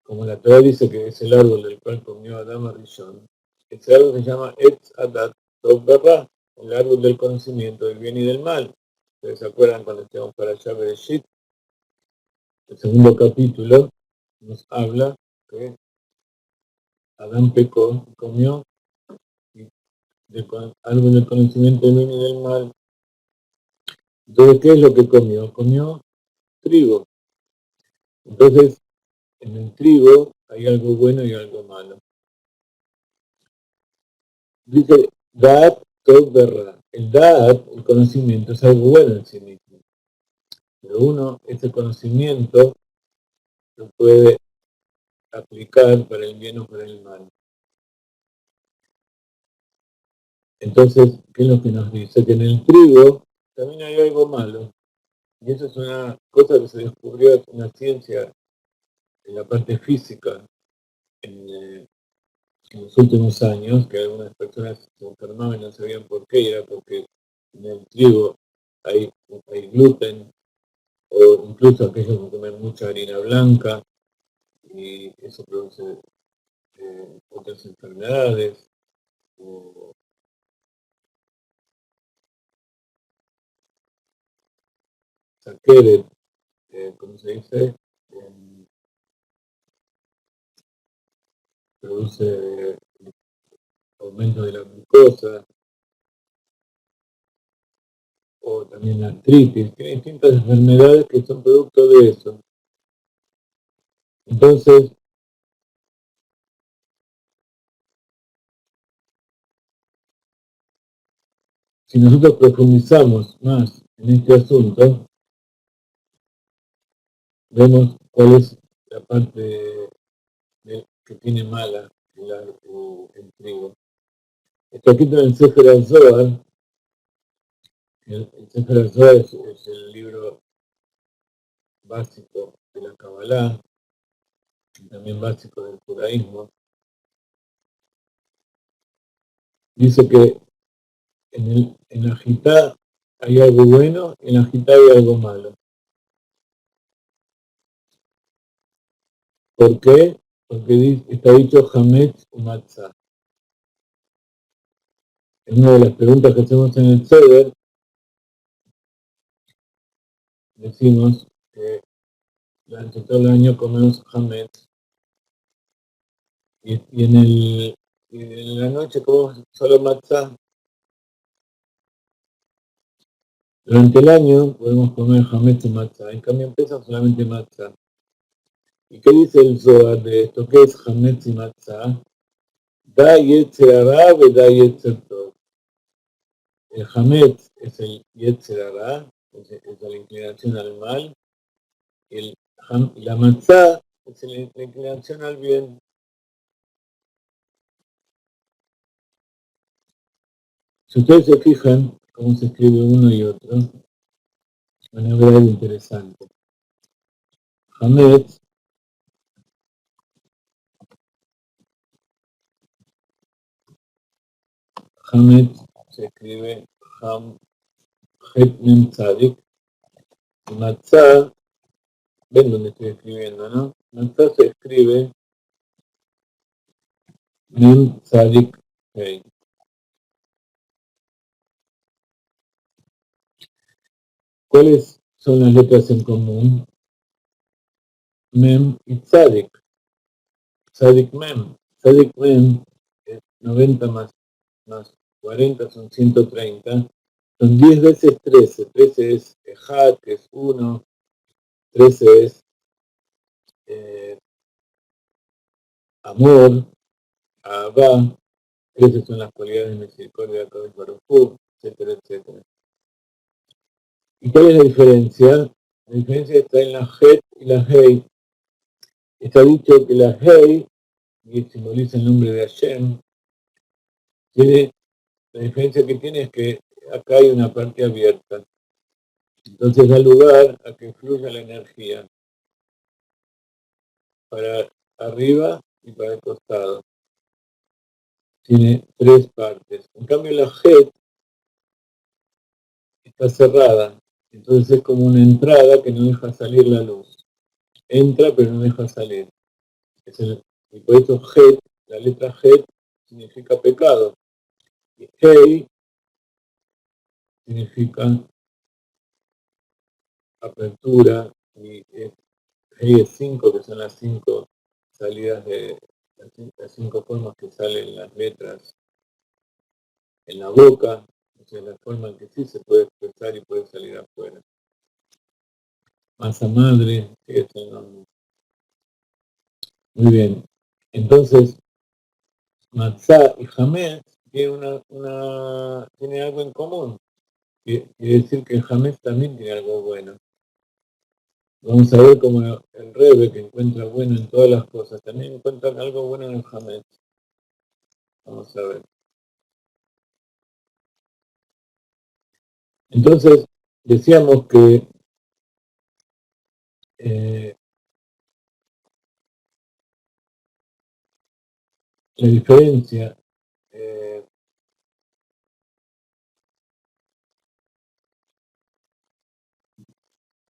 [SPEAKER 1] como la Torah dice que es el árbol del cual comió Adán Rishon, ese árbol se llama Etz Adat Tov Berra, el árbol del conocimiento del bien y del mal. ¿Ustedes se acuerdan cuando estamos para allá de Bereshit? El segundo capítulo nos habla que Adán pecó y comió árbol del conocimiento del bien y del mal. Entonces, ¿qué es lo que comió? Comió trigo. Entonces, en el trigo hay algo bueno y algo malo. Dice, Da'at Tov Berra. El Da'at, el conocimiento, es algo bueno en sí mismo. Pero ese conocimiento lo puede aplicar para el bien o para el mal. Entonces, ¿qué es lo que nos dice? Que en el trigo también hay algo malo. Y eso es una cosa que se descubrió, es una ciencia en la parte física en los últimos años, que algunas personas se enfermaban y no sabían por qué, y era porque en el trigo hay gluten, o o incluso aquellos que comen mucha harina blanca, y eso produce otras enfermedades, o saqueret, ¿cómo se dice? Produce aumento de la glucosa, o también la artritis, tiene distintas enfermedades que son producto de eso. Entonces, si nosotros profundizamos más en este asunto, vemos cuál es la parte que tiene mala el trigo. Está escrito en el Sefer Zohar. El Sefer Zohar es el libro básico de la Kabbalah y también básico del judaísmo. Dice que en la Jitá hay algo bueno y en la Jitá hay algo malo. ¿Por qué? Porque está dicho Hametz u Matzah. Es una de las preguntas que hacemos en el Seder. Decimos que durante todo el año comemos Hametz y en la noche comemos solo Matzah. Durante el año podemos comer Hametz y Matzah, en cambio en Pesach solamente Matzah. ¿Y qué dice el Zohar de esto? ¿Qué es Hametz y Matzah? Da Yetzer Hara ve da Yetzer Tov. El Hametz es el Yetzer Hara, es la inclinación al mal, y la Matzah es la inclinación al bien. Si ustedes se fijan cómo se escribe uno y otro, van a ver algo interesante. Hametz se escribe Ham Het Mem Tzadik, y Matzah, ven donde estoy escribiendo, ¿no? Matzah se escribe Mem Tzadik Hei. ¿Cuáles son las letras en común? Mem y Tzadik. Tzadik Mem. Tzadik Mem es 90 más 40 son 130. Son 10 veces 13. 13 es Ejad, que es 1. 13 es amor, Ahabá. 13 son las cualidades de misericordia de Kadosh Baruj Hu, etcétera, etcétera. ¿Y cuál es la diferencia? La diferencia está en la Het y la Hei. Está dicho que la Hei, que simboliza el nombre de Hashem, la diferencia que tiene es que acá hay una parte abierta. Entonces da lugar a que fluya la energía para arriba y para el costado. Tiene 3 partes. En cambio la Het está cerrada. Entonces es como una entrada que no deja salir la luz. Entra pero no deja salir. Y por eso Het, la letra Het significa pecado. Y Hei significa apertura. Y Hei es 5, que son las 5 salidas de las 5 formas que salen las letras en la boca. O sea, la forma en que sí se puede expresar y puede salir afuera. Masa madre, que es el nombre. Muy bien. Entonces, Matzah y Hametz tiene algo en común. Quiere decir que el Hametz también tiene algo bueno. Vamos a ver cómo el Rebbe, que encuentra bueno en todas las cosas, también encuentra algo bueno en el Hametz. Vamos a ver. Entonces, decíamos que la diferencia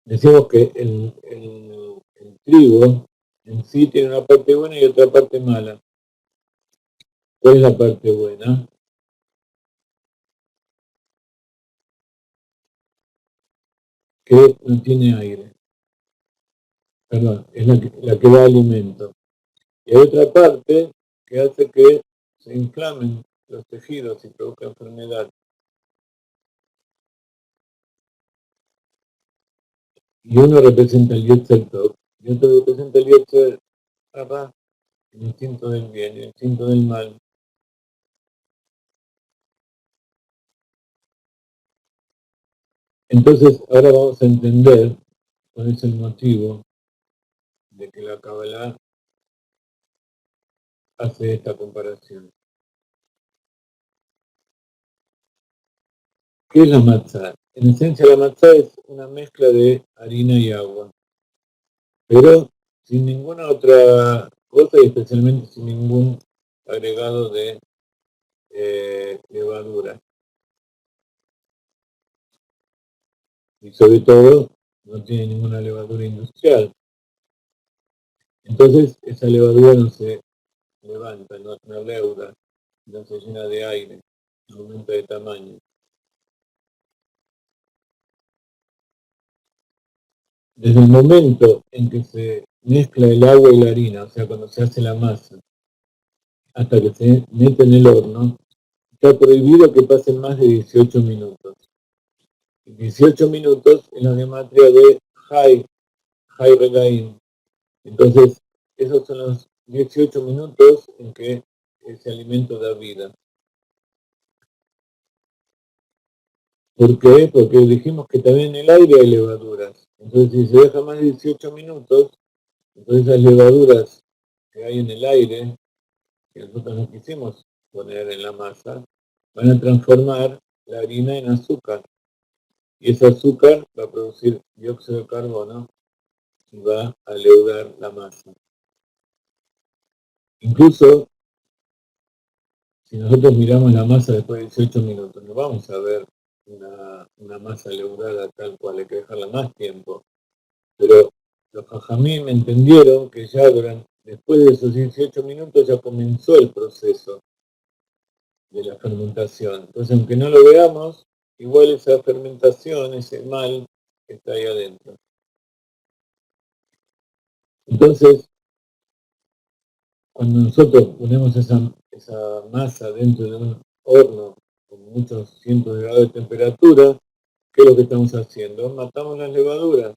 [SPEAKER 1] decimos que el trigo en sí tiene una parte buena y otra parte mala. ¿Cuál es la parte buena? Que no tiene aire. Perdón, es la que da alimento. Y hay otra parte que hace que se inflamen los tejidos y provoca enfermedad. Y uno representa el Yetzer Tov, y otro representa el Yetzer Hara, el instinto del bien, el instinto del mal. Entonces, ahora vamos a entender cuál es el motivo de que la Kabbalah hace esta comparación. ¿Qué es la matzah? En esencia, la matzah es una mezcla de harina y agua, pero sin ninguna otra cosa y especialmente sin ningún agregado de levadura. Y sobre todo, no tiene ninguna levadura industrial. Entonces, esa levadura no se levanta, no leuda, no se llena de aire, no aumenta de tamaño. Desde el momento en que se mezcla el agua y la harina, o sea, cuando se hace la masa, hasta que se mete en el horno, está prohibido que pasen más de 18 minutos. 18 minutos en la gematria de Jai Regaim. Entonces, esos son los 18 minutos en que ese alimento da vida. ¿Por qué? Porque dijimos que también en el aire hay levaduras. Entonces, si se deja más de 18 minutos, entonces esas levaduras que hay en el aire, que nosotros no quisimos poner en la masa, van a transformar la harina en azúcar. Y ese azúcar va a producir dióxido de carbono y va a leudar la masa. Incluso, si nosotros miramos la masa después de 18 minutos, no vamos a ver una masa leudada tal cual, hay que dejarla más tiempo. Pero los jajamim entendieron que ya después de esos 18 minutos ya comenzó el proceso de la fermentación. Entonces, aunque no lo veamos, igual esa fermentación, ese mal, está ahí adentro. Entonces, cuando nosotros ponemos esa masa dentro de un horno con muchos cientos de grados de temperatura, ¿qué es lo que estamos haciendo? Matamos las levaduras.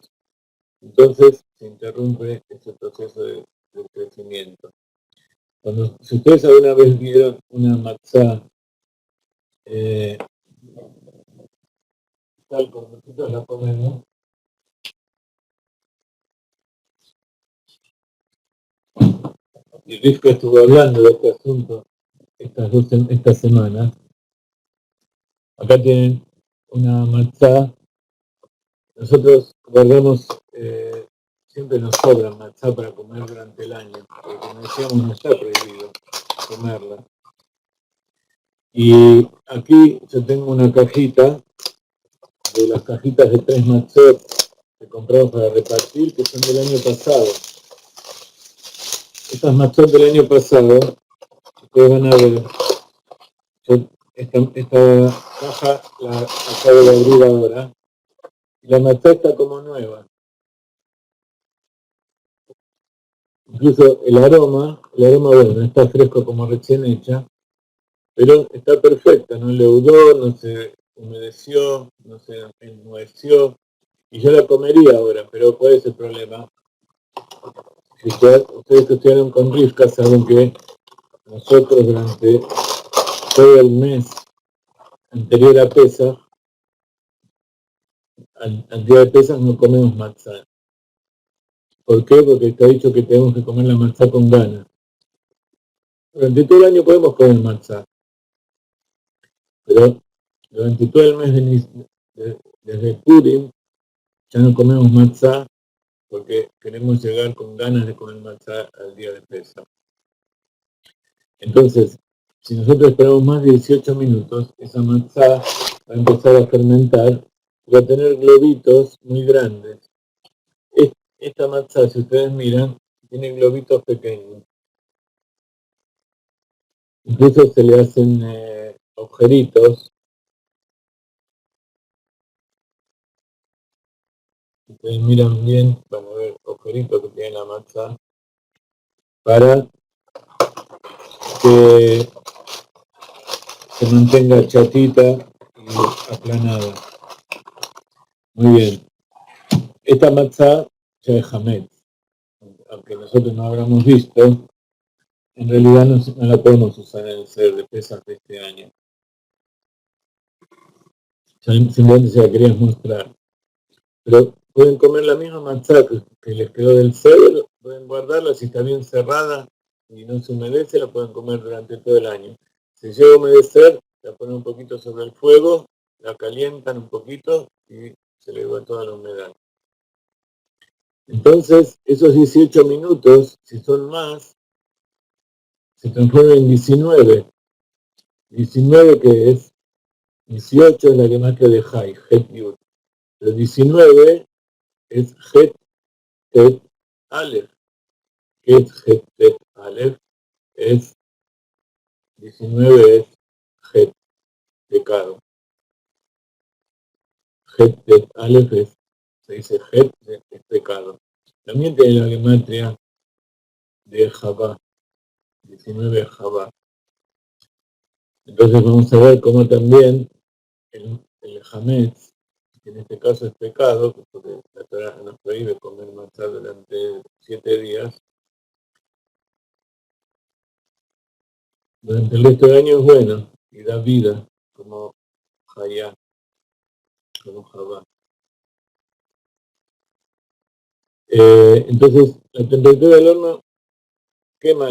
[SPEAKER 1] Entonces se interrumpe ese proceso de crecimiento. Si ustedes alguna vez vieron una matzá tal como nosotros la comemos, y Rivka estuvo hablando de este asunto esta semana, acá tienen una matzá. Nosotros guardamos, siempre nos sobra matzá para comer durante el año, porque como decíamos no está prohibido comerla. Y aquí yo tengo una cajita, de las cajitas de 3 matzot que compramos para repartir, que son del año pasado. Estas matzot del año pasado, ustedes van a ver, esta caja la acabo de abrir ahora, y la matzá está como nueva. Incluso el aroma, bueno, no está fresco como recién hecha, pero está perfecta, no leudó, no se humedeció, no se enmueció, y yo la comería ahora, pero ¿cuál es el problema? Si ustedes que estudiaron con Rivka saben que nosotros durante todo el mes anterior a Pesach, al día de Pesach no comemos matzá. ¿Por qué? Porque está dicho que tenemos que comer la matzá con ganas. Durante todo el año podemos comer matzá, pero durante todo el mes desde Purim ya no comemos matzá porque queremos llegar con ganas de comer matzá al día de Pesach. Entonces, si nosotros esperamos más de 18 minutos, esa matzá va a empezar a fermentar y va a tener globitos muy grandes. esta matzá, si ustedes miran, tiene globitos pequeños. Incluso se le hacen agujeritos. Si ustedes miran bien, van a ver agujeritos que tiene la matzá para que se mantenga chatita y aplanada. Muy bien. Esta matzá ya es hametz, aunque nosotros no habramos visto, en realidad no la podemos usar en el ser de Pesach de este año. Simplemente se la quería mostrar. Pero pueden comer la misma matzá que les quedó del ser, pueden guardarla, si está bien cerrada y no se humedece, la pueden comer durante todo el año. Si llega a humedecer, la ponen un poquito sobre el fuego, la calientan un poquito y se le va toda la humedad. Entonces, esos 18 minutos, si son más, se transforman en 19. 19 que es, 18 es la que más que de Jai, Het Yud. Pero 19 es Het Tet Aleph. ¿Qué es Het Tet Aleph? Es 19 es Het, pecado. Het Tet Aleph se dice Het, es pecado. También tiene la gematria de Javá, 19 Javá. Entonces vamos a ver cómo también el Hametz, que en este caso es pecado, porque la Torah nos prohíbe comer matzá durante 7 días, durante el resto del año es bueno y da vida, como Hayá, como Javá. Entonces, la temperatura del horno quema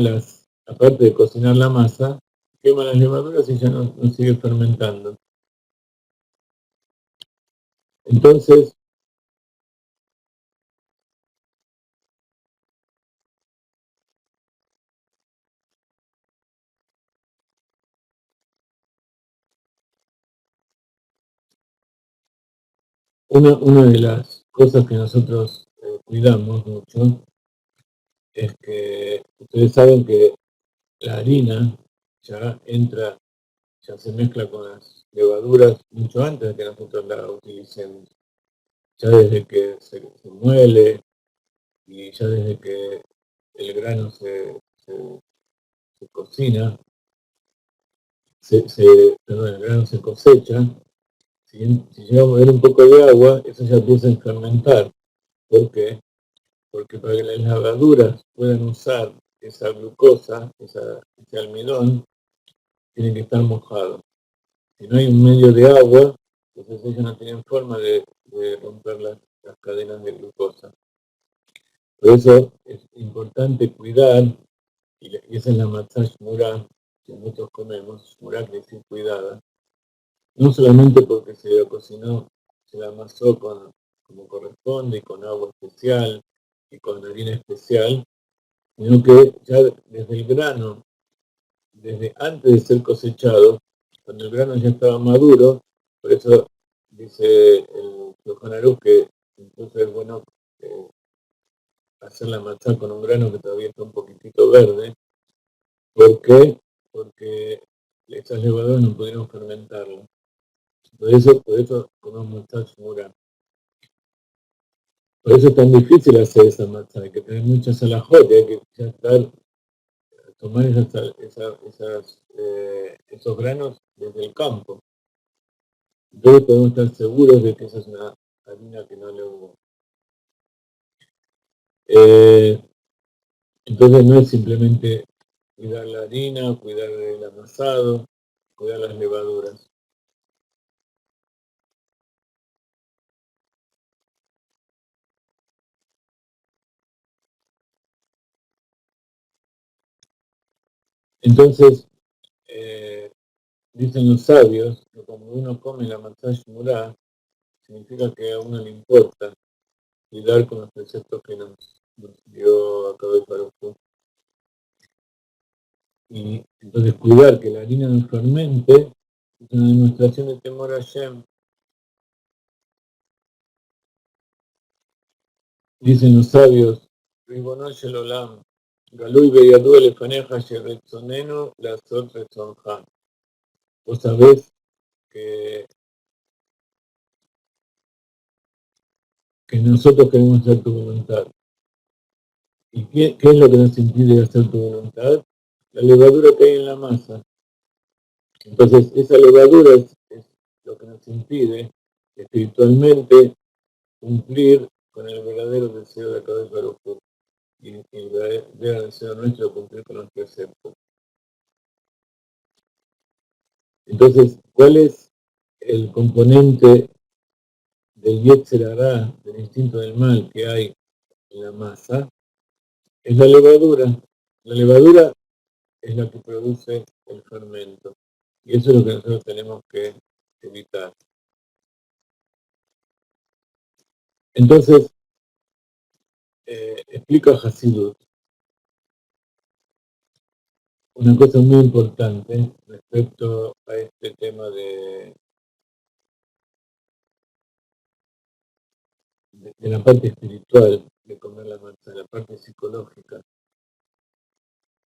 [SPEAKER 1] aparte de cocinar la masa, quema las levaduras y ya no sigue fermentando. Entonces, una de las cosas que nosotros cuidamos mucho es que ustedes saben que la harina ya se mezcla con las levaduras mucho antes de que nosotros la utilicemos. Ya desde que se muele y ya desde que el grano se cocina, el grano se cosecha, si llegamos a ver un poco de agua, eso ya empieza a fermentar. ¿Por qué? Porque para que las levaduras puedan usar esa glucosa, ese almidón, tiene que estar mojado. Si no hay un medio de agua, entonces ellos no tienen forma de romper las cadenas de glucosa. Por eso es importante cuidar, y esa es la matzah shmurá que nosotros comemos, shmurá quiere decir cuidada, no solamente porque se la cocinó, se la amasó como corresponde, y con agua especial, y con harina especial, sino que ya desde el grano, desde antes de ser cosechado, cuando el grano ya estaba maduro, por eso dice el Shulchan Aruch que entonces es bueno hacer la matzá con un grano que todavía está un poquitito verde. ¿Por qué? Porque esas levaduras no pudieron fermentarlo. Por eso comemos matzá shmurá. Por eso es tan difícil hacer esa matzá, hay que tener muchas alajot, hay que ya tomar esos granos desde el campo. Entonces podemos estar seguros de que esa es una harina que no le hubo. Entonces no es simplemente cuidar la harina, cuidar el amasado, cuidar las levaduras. Entonces, dicen los sabios que cuando uno come la matzah shmurá, significa que a uno le importa cuidar con los preceptos que nos dio a Kadosh Baruj Hu. Y entonces cuidar que la harina no fermente es una demostración de temor a Hashem. Dicen los sabios, Ribono Shel Olam, Galui Beyadu Elefaneja Sheretzonenu Lazot Retzonja. Vos sabés que nosotros queremos hacer tu voluntad. ¿Y qué es lo que nos impide hacer tu voluntad? La levadura que hay en la masa. Entonces, esa levadura es lo que nos impide espiritualmente cumplir con el verdadero deseo de Kadosh Baruj Hu y el verdadero deseo nuestro de cumplir con los preceptos. Entonces, ¿cuál es el componente del Yetzer Hará, del instinto del mal que hay en la masa? Es la levadura. La levadura es la que produce el fermento. Y eso es lo que nosotros tenemos que evitar. Entonces, explica Hasidut una cosa muy importante respecto a este tema de la parte espiritual de comer la manzana, la parte psicológica.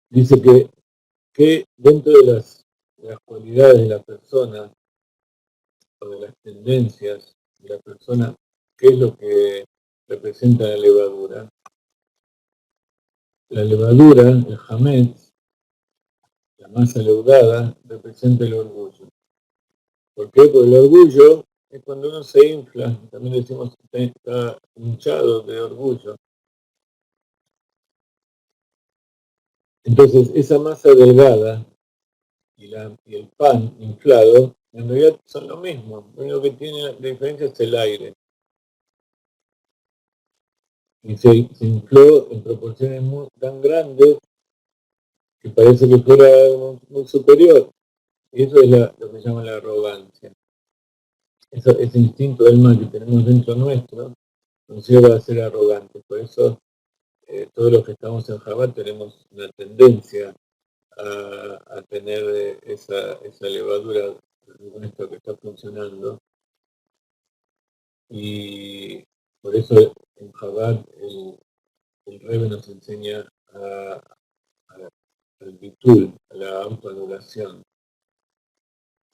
[SPEAKER 1] Dice que dentro de las cualidades de la persona o de las tendencias de la persona, ¿qué es lo que representa la levadura? La levadura, el hametz, la masa leudada, representa el orgullo. ¿Por qué? Porque el orgullo es cuando uno se infla, también decimos que está hinchado de orgullo. Entonces, esa masa delgada y el pan inflado, en realidad son lo mismo. Lo único que tiene la diferencia es el aire. Y se infló en proporciones tan grandes que parece que fuera muy superior. Y eso es lo que llama la arrogancia. Ese instinto del mal que tenemos dentro nuestro nos lleva a ser arrogantes. Por eso todos los que estamos en Jabal tenemos una tendencia a tener esa levadura con esto que está funcionando. Y por eso en Jabal el Rebbe nos enseña al bitul, a la autoanulación.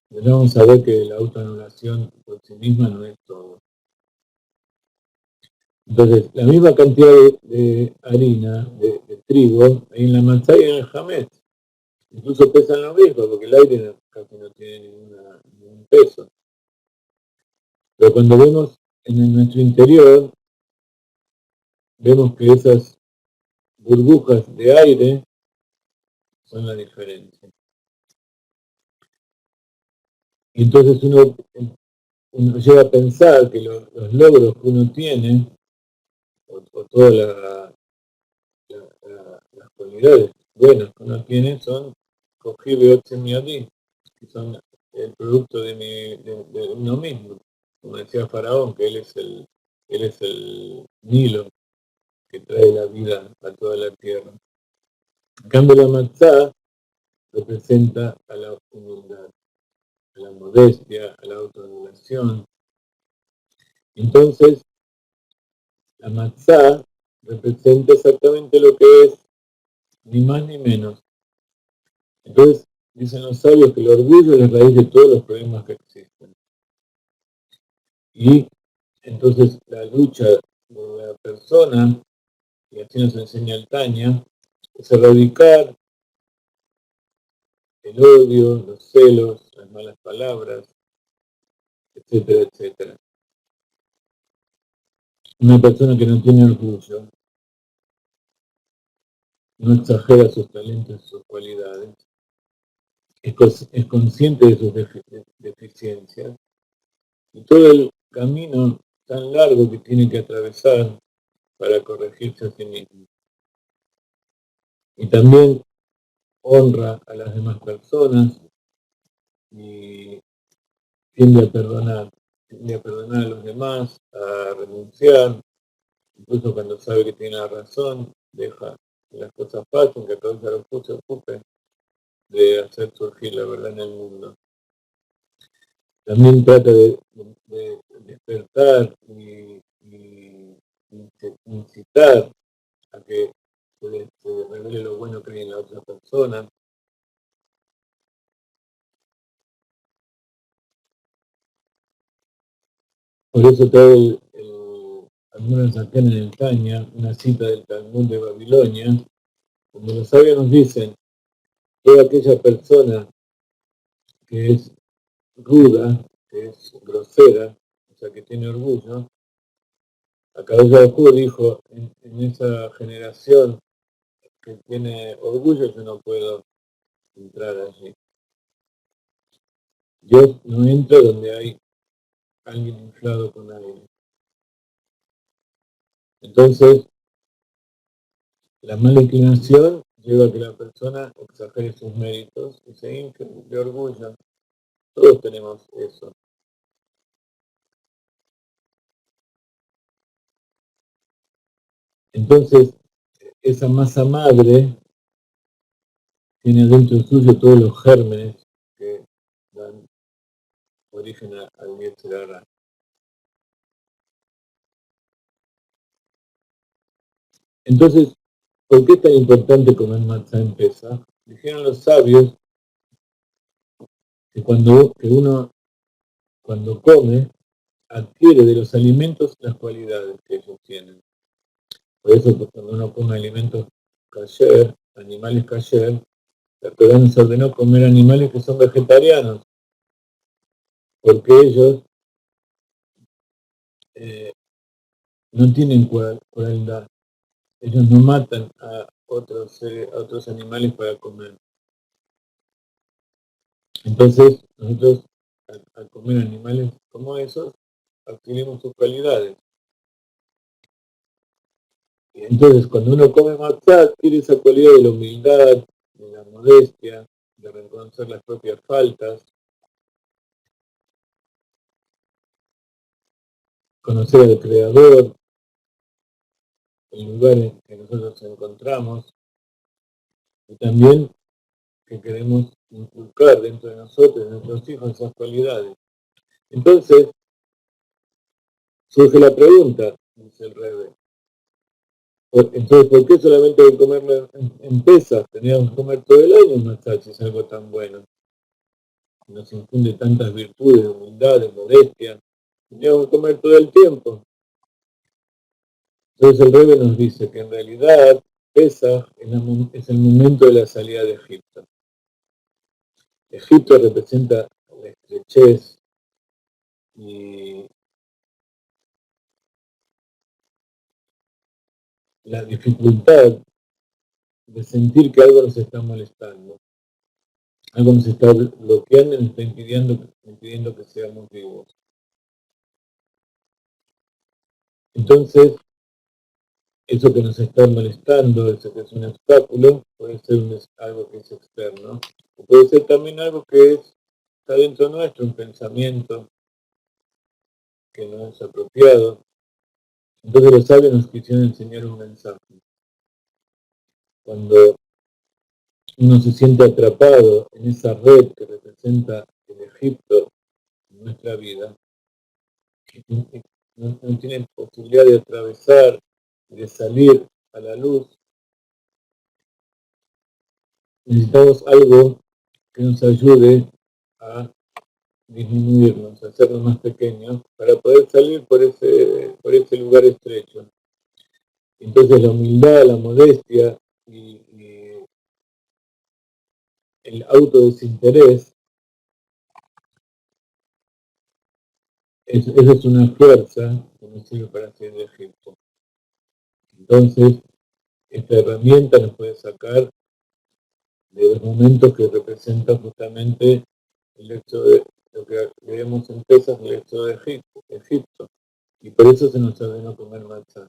[SPEAKER 1] Vamos a ver que la autoanulación por sí misma no es todo. Entonces, la misma cantidad de harina, de trigo, hay en la matzá y en el hametz. Incluso pesan lo mismo, porque el aire casi no tiene ningún peso. Pero cuando vemos en nuestro interior, vemos que esas burbujas de aire son la diferencia. Y entonces uno llega a pensar que los logros que uno tiene, o todas las cualidades buenas que uno tiene, son cogidos de que son el producto de uno mismo. Como decía Faraón, que él es el Nilo que trae la vida a toda la tierra. En cambio, la matzá representa a la humildad, a la modestia, a la autoanulación. Entonces, la matzá representa exactamente lo que es, ni más ni menos. Entonces, dicen los sabios que el orgullo es la raíz de todos los problemas que existen. Y entonces la lucha de la persona, y así nos enseña el Tanya, es erradicar el odio, los celos, las malas palabras, etcétera, etcétera. Una persona que no tiene orgullo, no exagera sus talentos y sus cualidades, es consciente de sus deficiencias y todo el camino tan largo que tiene que atravesar para corregirse a sí mismo. Y también honra a las demás personas y tiende a perdonar a los demás, a renunciar, incluso cuando sabe que tiene la razón, deja que las cosas pasen, que todo se ocupe de hacer surgir la verdad en el mundo. También trata de despertar y incitar a que se revele lo bueno que hay en la otra persona. Por eso todo el Admor Zaken en el Tanya, una cita del Talmud de Babilonia, donde los sabios nos dicen, toda aquella persona que es ruda, que es grosera, o sea, que tiene orgullo, Akadosh Baruj Hu dijo, en esa generación que tiene orgullo, yo no puedo entrar allí. Dios no entra donde hay alguien inflado con aire. Entonces, la mala inclinación lleva a que la persona exagere sus méritos y se hinche de orgullo. Todos tenemos eso. Entonces, esa masa madre tiene dentro suyo todos los gérmenes que dan origen al Yetzer Hara. Entonces, ¿por qué es tan importante comer matzá en Pesaj? Dijeron los sabios que uno cuando come adquiere de los alimentos las cualidades que ellos tienen. Por eso pues, cuando uno come alimentos kasher, animales kasher, la Torá nos ordenó comer animales que son vegetarianos, porque ellos no tienen crueldad. Ellos no matan a otros animales para comer. Entonces, nosotros al comer animales como esos, adquirimos sus cualidades. Y entonces, cuando uno come matzá, adquiere esa cualidad de la humildad, de la modestia, de reconocer las propias faltas, conocer al Creador, el lugar en que nosotros nos encontramos, y también que queremos inculcar dentro de nosotros, de nuestros hijos, esas cualidades. Entonces, surge la pregunta, dice el Rebbe. Entonces, ¿por qué solamente hay que comerlo en Pesaj? Teníamos que comer todo el año matzá, si es algo tan bueno. Nos infunde tantas virtudes, de humildad, de modestia. Teníamos que comer todo el tiempo. Entonces el Rebbe nos dice que en realidad Pesaj es el momento de la salida de Egipto. Egipto representa la estrechez y la dificultad de sentir que algo nos está molestando, algo nos está bloqueando y nos está impidiendo que seamos vivos. Entonces, eso que nos está molestando, eso que es un obstáculo, puede ser algo que es externo, o puede ser también algo que está dentro nuestro, un pensamiento que no es apropiado. Entonces los sabios nos quisieron enseñar un mensaje. Cuando uno se siente atrapado en esa red que representa el Egipto en nuestra vida, no tiene posibilidad de atravesar, de salir a la luz, necesitamos algo que nos ayude a disminuirnos, a hacernos más pequeños, para poder salir por ese lugar estrecho. Entonces la humildad, la modestia y el autodesinterés, esa es una fuerza que nos sirve para salir de Egipto. Entonces, esta herramienta nos puede sacar de los momentos que representan justamente el hecho de lo que vemos en Pesaj, el hecho de Egipto. Y por eso se nos ordenó comer matzá.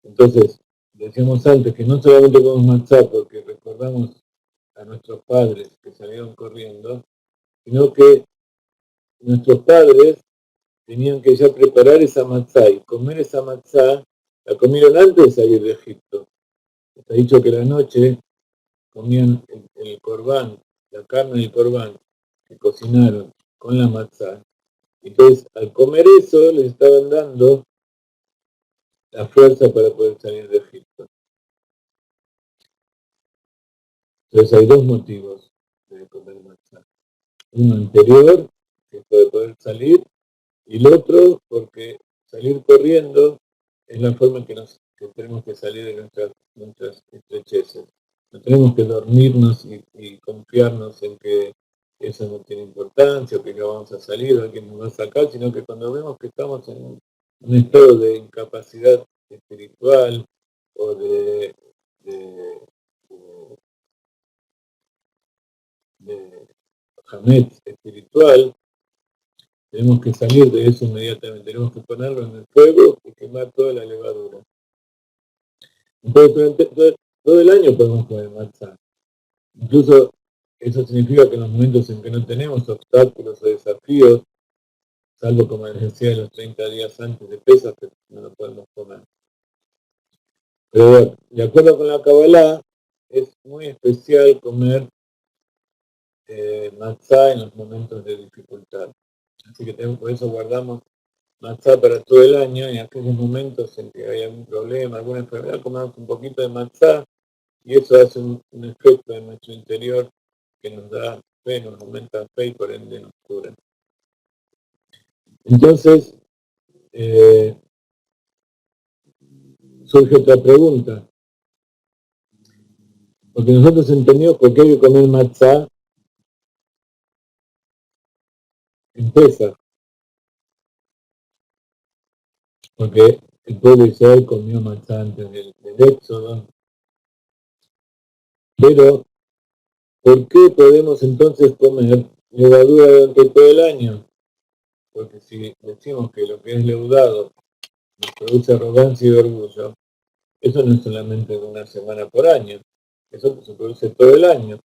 [SPEAKER 1] Entonces, decíamos antes que no solamente comemos matzá porque recordamos a nuestros padres que salieron corriendo, sino que nuestros padres tenían que ya preparar esa matzá y comer esa matzá, la comieron antes de salir de Egipto. Está dicho que la noche comían el corbán, la carne del corbán que cocinaron con la matzá. Entonces, al comer eso, les estaban dando la fuerza para poder salir de Egipto. Entonces hay dos motivos de comer matzá. Uno anterior, que es para poder salir, y el otro porque salir corriendo es la forma que tenemos que salir de nuestras estrecheces. No tenemos que dormirnos y confiarnos en que eso no tiene importancia, o que no vamos a salir, o que nos va a sacar, sino que cuando vemos que estamos en un estado de incapacidad espiritual o de, de Hametz espiritual, tenemos que salir de eso inmediatamente, tenemos que ponerlo en el fuego y quemar toda la levadura. Entonces, durante todo el año podemos comer matzá. Incluso eso significa que en los momentos en que no tenemos obstáculos o desafíos, salvo como les decía, los 30 días antes de Pesaj, que no lo podemos comer. Pero bueno, de acuerdo con la Kabbalah, es muy especial comer matzá en los momentos de dificultad. Así que por eso guardamos matzá para todo el año, y en aquellos momentos en que hay algún problema, alguna enfermedad, comemos un poquito de matzá, y eso hace un efecto en nuestro interior que nos da fe, nos aumenta fe y por ende nos cura. Entonces, surge otra pregunta, porque nosotros entendimos por qué hay que comer matzá en Pesaj, porque el pueblo de Israel comió matzá antes del Éxodo, pero ¿por qué podemos entonces comer levadura durante todo el año? Porque si decimos que lo que es leudado nos produce arrogancia y orgullo, eso no es solamente de una semana por año, eso se produce todo el año.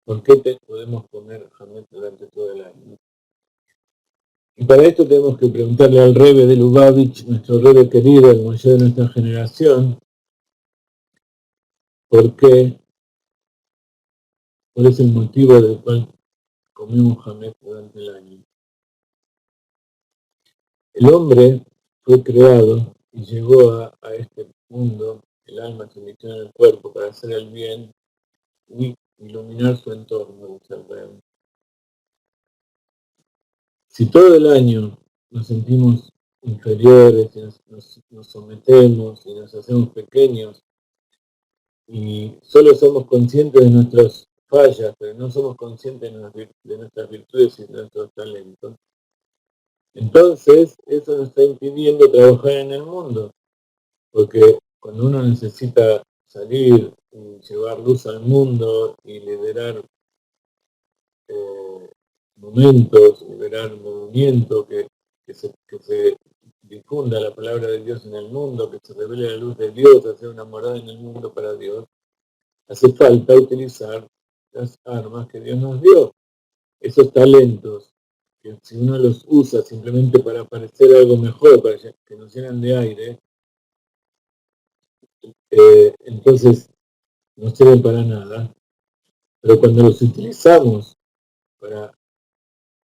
[SPEAKER 1] ¿Por qué podemos comer jamés durante todo el año? Y para esto tenemos que preguntarle al Rebbe de Lubavitch, nuestro Rebbe querido, el mayor de nuestra generación, ¿por qué? ¿Cuál es el motivo del cual comemos jamés durante el año? El hombre fue creado y llegó a este mundo, el alma se metió en el cuerpo para hacer el bien y iluminar su entorno, dice el Rebbe. Si todo el año nos sentimos inferiores, y nos sometemos y nos hacemos pequeños y solo somos conscientes de nuestras fallas, pero no somos conscientes de nuestras virtudes y de nuestros talentos, entonces eso nos está impidiendo trabajar en el mundo, porque cuando uno necesita salir y llevar luz al mundo y liderar momentos, liberar movimiento, que se difunda la palabra de Dios en el mundo, que se revele la luz de Dios, hacer una morada en el mundo para Dios, hace falta utilizar las armas que Dios nos dio, esos talentos, que si uno los usa simplemente para parecer algo mejor, para que nos llenen de aire, entonces no sirven para nada, pero cuando los utilizamos para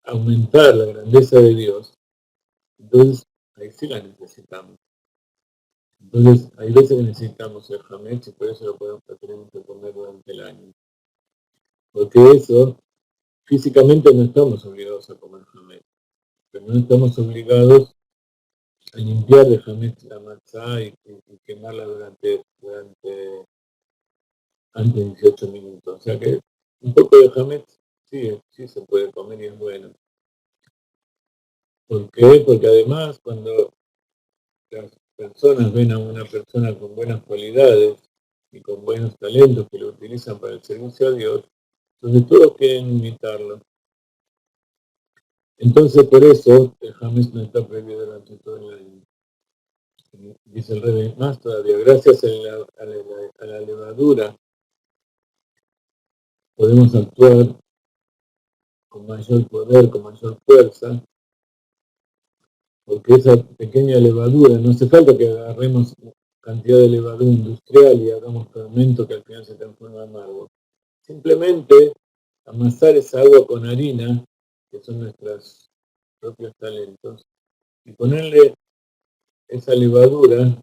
[SPEAKER 1] aumentar la grandeza de Dios, entonces ahí sí la necesitamos. Entonces hay veces que necesitamos el hametz y por eso lo tenemos que comer durante el año. Porque eso, físicamente no estamos obligados a comer hametz, pero no estamos obligados a limpiar de hametz la matzá y quemarla antes de 18 minutos. O sea que un poco de hametz sí se puede comer y es bueno. ¿Por qué? Porque además cuando las personas ven a una persona con buenas cualidades y con buenos talentos que lo utilizan para el servicio a Dios, entonces todos quieren imitarlo. Entonces por eso el hametz no está prohibido durante todo el año. Dice el Rebbe más todavía, gracias a la levadura podemos actuar con mayor poder, con mayor fuerza, porque esa pequeña levadura, no hace falta que agarremos cantidad de levadura industrial y hagamos fermento que al final se transforma en amargo. Simplemente amasar esa agua con harina, que son nuestros propios talentos, y ponerle esa levadura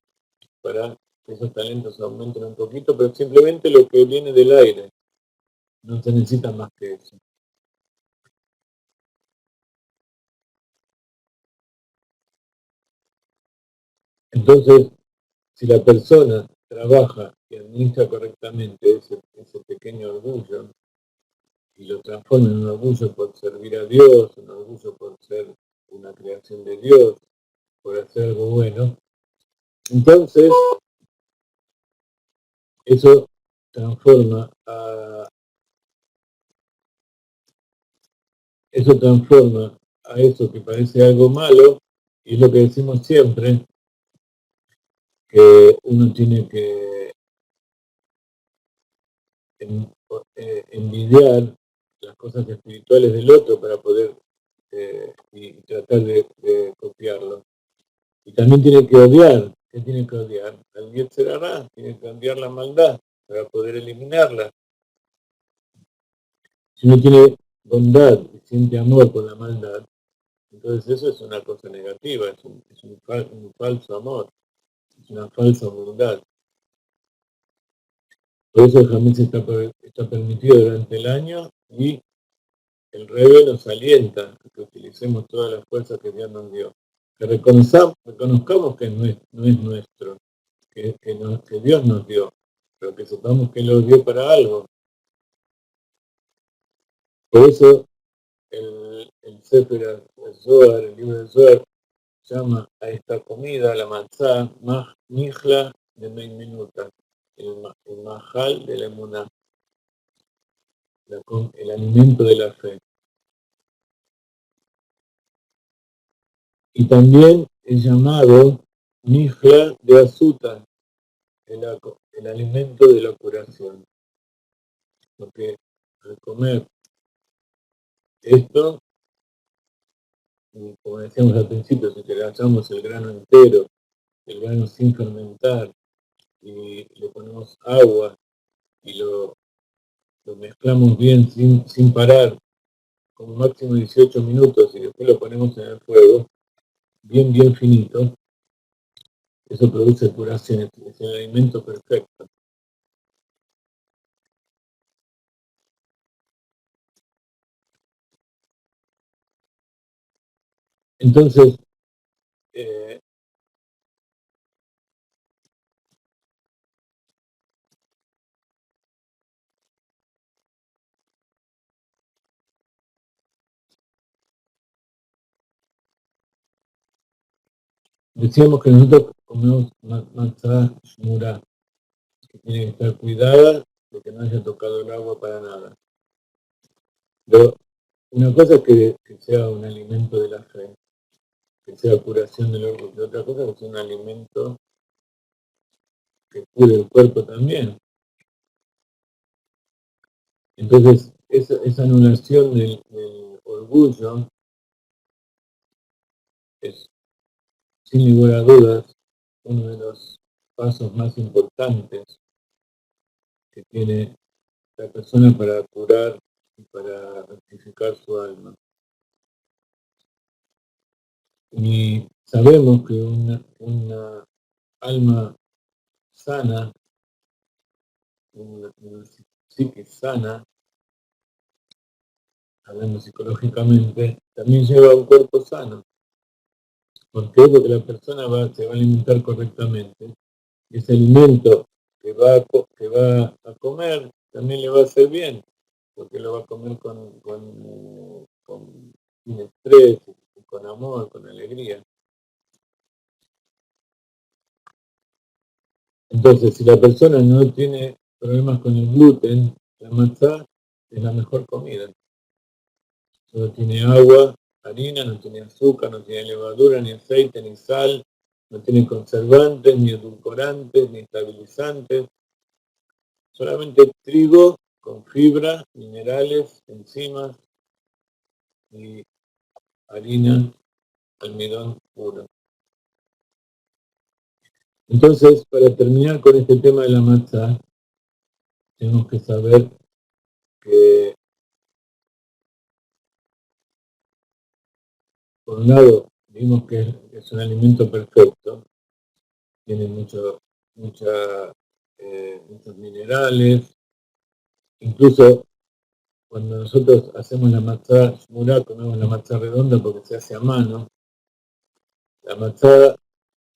[SPEAKER 1] para que esos talentos aumenten un poquito, pero simplemente lo que viene del aire, no se necesita más que eso. Entonces, si la persona trabaja y administra correctamente ese pequeño orgullo y lo transforma en un orgullo por servir a Dios, un orgullo por ser una creación de Dios, por hacer algo bueno, entonces eso transforma a, eso que parece algo malo, y es lo que decimos siempre, que uno tiene que envidiar las cosas espirituales del otro para poder y tratar de copiarlo. Y también tiene que odiar. ¿Qué tiene que odiar? Al Yetzer Hará, tiene que odiar la maldad para poder eliminarla. Si uno tiene bondad y siente amor por la maldad, entonces eso es una cosa negativa, es un falso amor, es una falsa bondad. Por eso el jamés está permitido durante el año y el Rebbe nos alienta a que utilicemos todas las fuerzas que Dios nos dio. Que reconozcamos que no es nuestro, que Dios nos dio, pero que sepamos que Él lo dio para algo. Por eso el Sefer Zohar, el libro de Zohar, llama a esta comida, la matzá, Mijla de Meiminuta, el majal de la emuná, el alimento de la fe. Y también es llamado Mijla de Azuta, el alimento de la curación. Porque al comer esto, y como decíamos al principio, si tiramos el grano entero, el grano sin fermentar, y le ponemos agua y lo mezclamos bien sin parar, como máximo 18 minutos, y después lo ponemos en el fuego, bien finito, eso produce curación, es el alimento perfecto. Entonces, decíamos que nosotros comemos matzah shmura, que tiene que estar cuidada de que no haya tocado el agua para nada. Pero una cosa es que sea un alimento de la fe, que sea curación del orgullo. Otra cosa es que sea un alimento que cure el cuerpo también. Entonces, esa anulación del orgullo es, sin lugar a dudas, uno de los pasos más importantes que tiene la persona para curar y para rectificar su alma. Y sabemos que una alma sana, una psique sana, hablando psicológicamente, también lleva un cuerpo sano. ¿Por qué? Porque la persona se va a alimentar correctamente. Y ese alimento que va a comer también le va a hacer bien, porque lo va a comer sin estrés, con amor, con alegría. Entonces, si la persona no tiene problemas con el gluten, la matzá es la mejor comida. No tiene agua, harina, no tiene azúcar, no tiene levadura, ni aceite, ni sal, no tiene conservantes, ni edulcorantes, ni estabilizantes, solamente trigo con fibra, minerales, enzimas y harina, almidón puro. Entonces, para terminar con este tema de la matzá, tenemos que saber que, por un lado, vimos que es un alimento perfecto, tiene muchos minerales. Incluso cuando nosotros hacemos la matzá shmurá, comemos la matzá redonda porque se hace a mano. La matzá,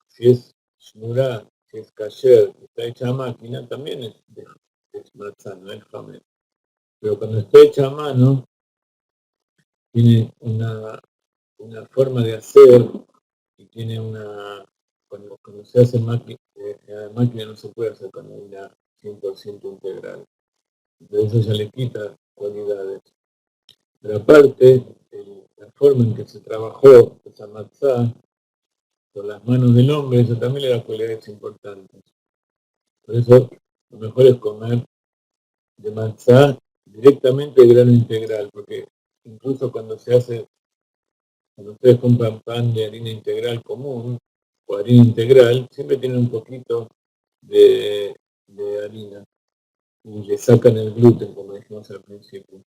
[SPEAKER 1] si es shmurá, si es kasher, está hecha a máquina, también es matzá, no es hametz. Pero cuando está hecha a mano, tiene una forma de hacer y tiene cuando se hace máquina, máquina no se puede hacer con harina 100% integral. Entonces eso ya le quita cualidades. Pero aparte, la forma en que se trabajó esa matzá con las manos del hombre, eso también le da cualidades importantes. Por eso lo mejor es comer de matzá directamente de grano integral, porque incluso cuando ustedes compran pan de harina integral común o harina integral, siempre tienen un poquito de harina y le sacan el gluten, como dijimos al principio.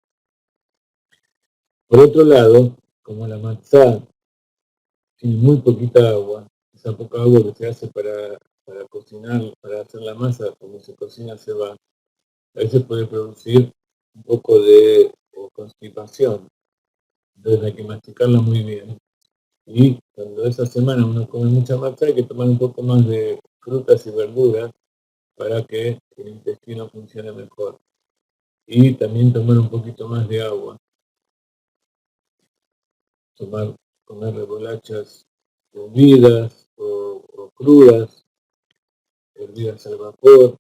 [SPEAKER 1] Por otro lado, como la matzá tiene muy poquita agua, esa poca agua que se hace para cocinar, para hacer la masa, cuando se cocina se va, a veces puede producir un poco de constipación, entonces hay que masticarla muy bien. Y cuando esa semana uno come mucha matzá, hay que tomar un poco más de frutas y verduras para que el intestino funcione mejor. Y también tomar un poquito más de agua. Comer remolachas hervidas o crudas, hervidas al vapor.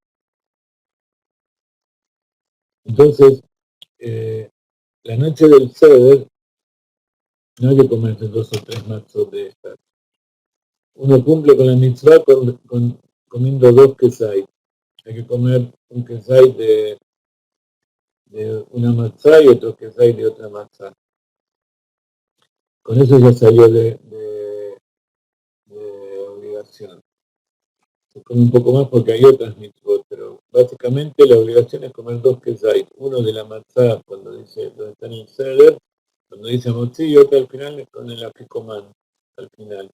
[SPEAKER 1] Entonces, la noche del Seder no hay que comerse 2 o 3 matzot de estas. Uno cumple con la mitzvah comiendo 2 quesay. Hay que comer un quesay de una matzá y otro quesay de otra matzá. Con eso ya salió de obligación. Se come un poco más porque hay otras mitzvot, pero básicamente la obligación es comer 2 quesay. Uno de la matzá cuando está en el Seder, cuando dice motzi, y otro al final con el afikoman, al final.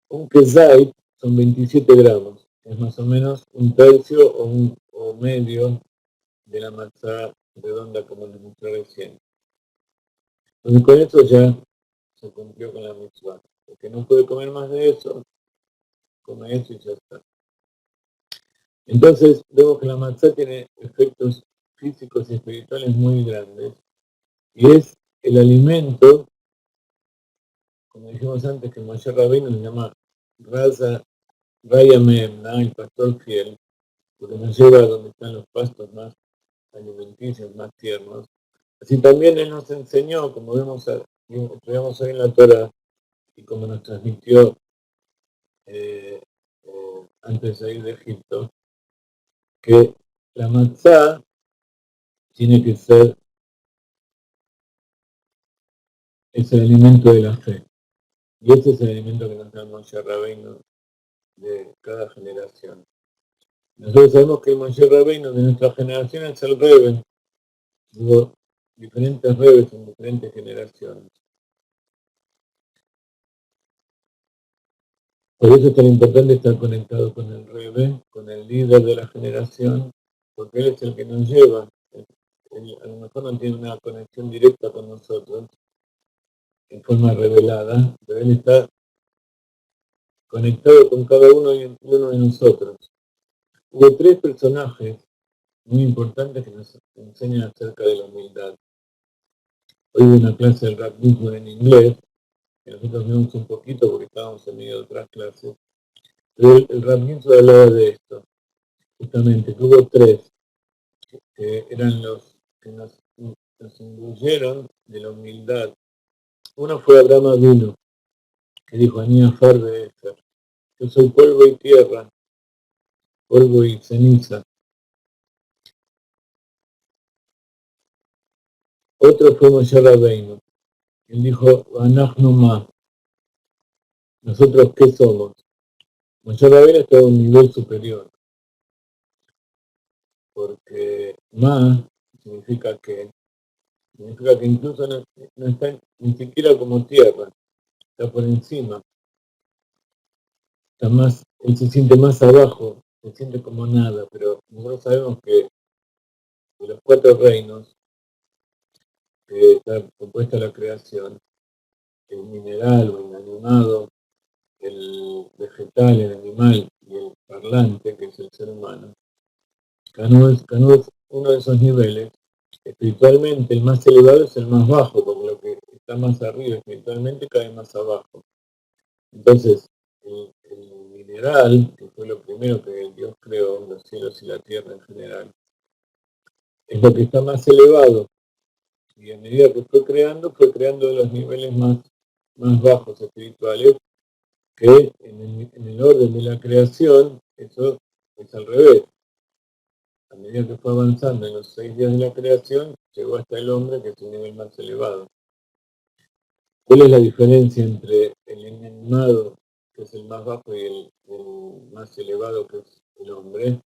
[SPEAKER 1] Un quesay son 27 gramos, es más o menos un tercio o medio de la matzá redonda como les mostré recién. Entonces con eso ya se cumplió con la mitzvah. Porque no puede comer más de eso, come eso y ya está. Entonces vemos que la matzá tiene efectos físicos y espirituales muy grandes. Y es el alimento, como dijimos antes, que Moshe Rabbeinu se llama Raya Memna, el pastor fiel, porque nos lleva a donde están los pastos más alimenticios, más tiernos. Así también Él nos enseñó, como estudiamos hoy en la Torah, y como nos transmitió antes de ir de Egipto, que la matzá tiene que ser el alimento de la fe. Y ese es el alimento que nos da Moshe Rabbeinu de cada generación. Nosotros sabemos que el Moshe Rabbeinu de nuestra generación es el Reben. Hubo diferentes Rebes en diferentes generaciones. Por eso es tan importante estar conectado con el Rebe, con el líder de la generación, porque él es el que nos lleva. Él a lo mejor no tiene una conexión directa con nosotros, en forma revelada, pero él está conectado con cada uno y uno de nosotros. Hubo 3 personajes muy importantes que nos enseñan acerca de la humildad. Hoy hubo una clase del Rav Ginsburg en inglés, que nosotros vimos un poquito porque estábamos en medio de otras clases, pero el Rav Ginsburg hablaba de esto, justamente, que hubo 3, que eran los que nos induyeron de la humildad. Uno fue Abraham Avinu, que dijo, Anía Farbe Efer, yo soy polvo y tierra, polvo y ceniza. Otro fue Moshe Rabbeinu, él dijo, Anachnu Ma, ¿nosotros qué somos? Moshe Rabbeinu está en un nivel superior, porque Ma significa que incluso no está ni siquiera como tierra, está por encima. él se siente más abajo, se siente como nada, pero nosotros sabemos que de los 4 reinos que está compuesta la creación, el mineral o inanimado, el vegetal, el animal y el parlante, que es el ser humano, cada uno es uno de esos niveles. Espiritualmente el más elevado es el más bajo, porque lo que está más arriba espiritualmente cae más abajo. Entonces, el mineral, que fue lo primero que Dios creó, los cielos y la tierra en general, es lo que está más elevado. Y a medida que fue creando los niveles más bajos espirituales, que en el orden de la creación, eso es al revés. A medida que fue avanzando en los 6 días de la creación, llegó hasta el hombre, que es el nivel más elevado. ¿Cuál es la diferencia entre el inanimado, que es el más bajo, y el más elevado, que es el hombre?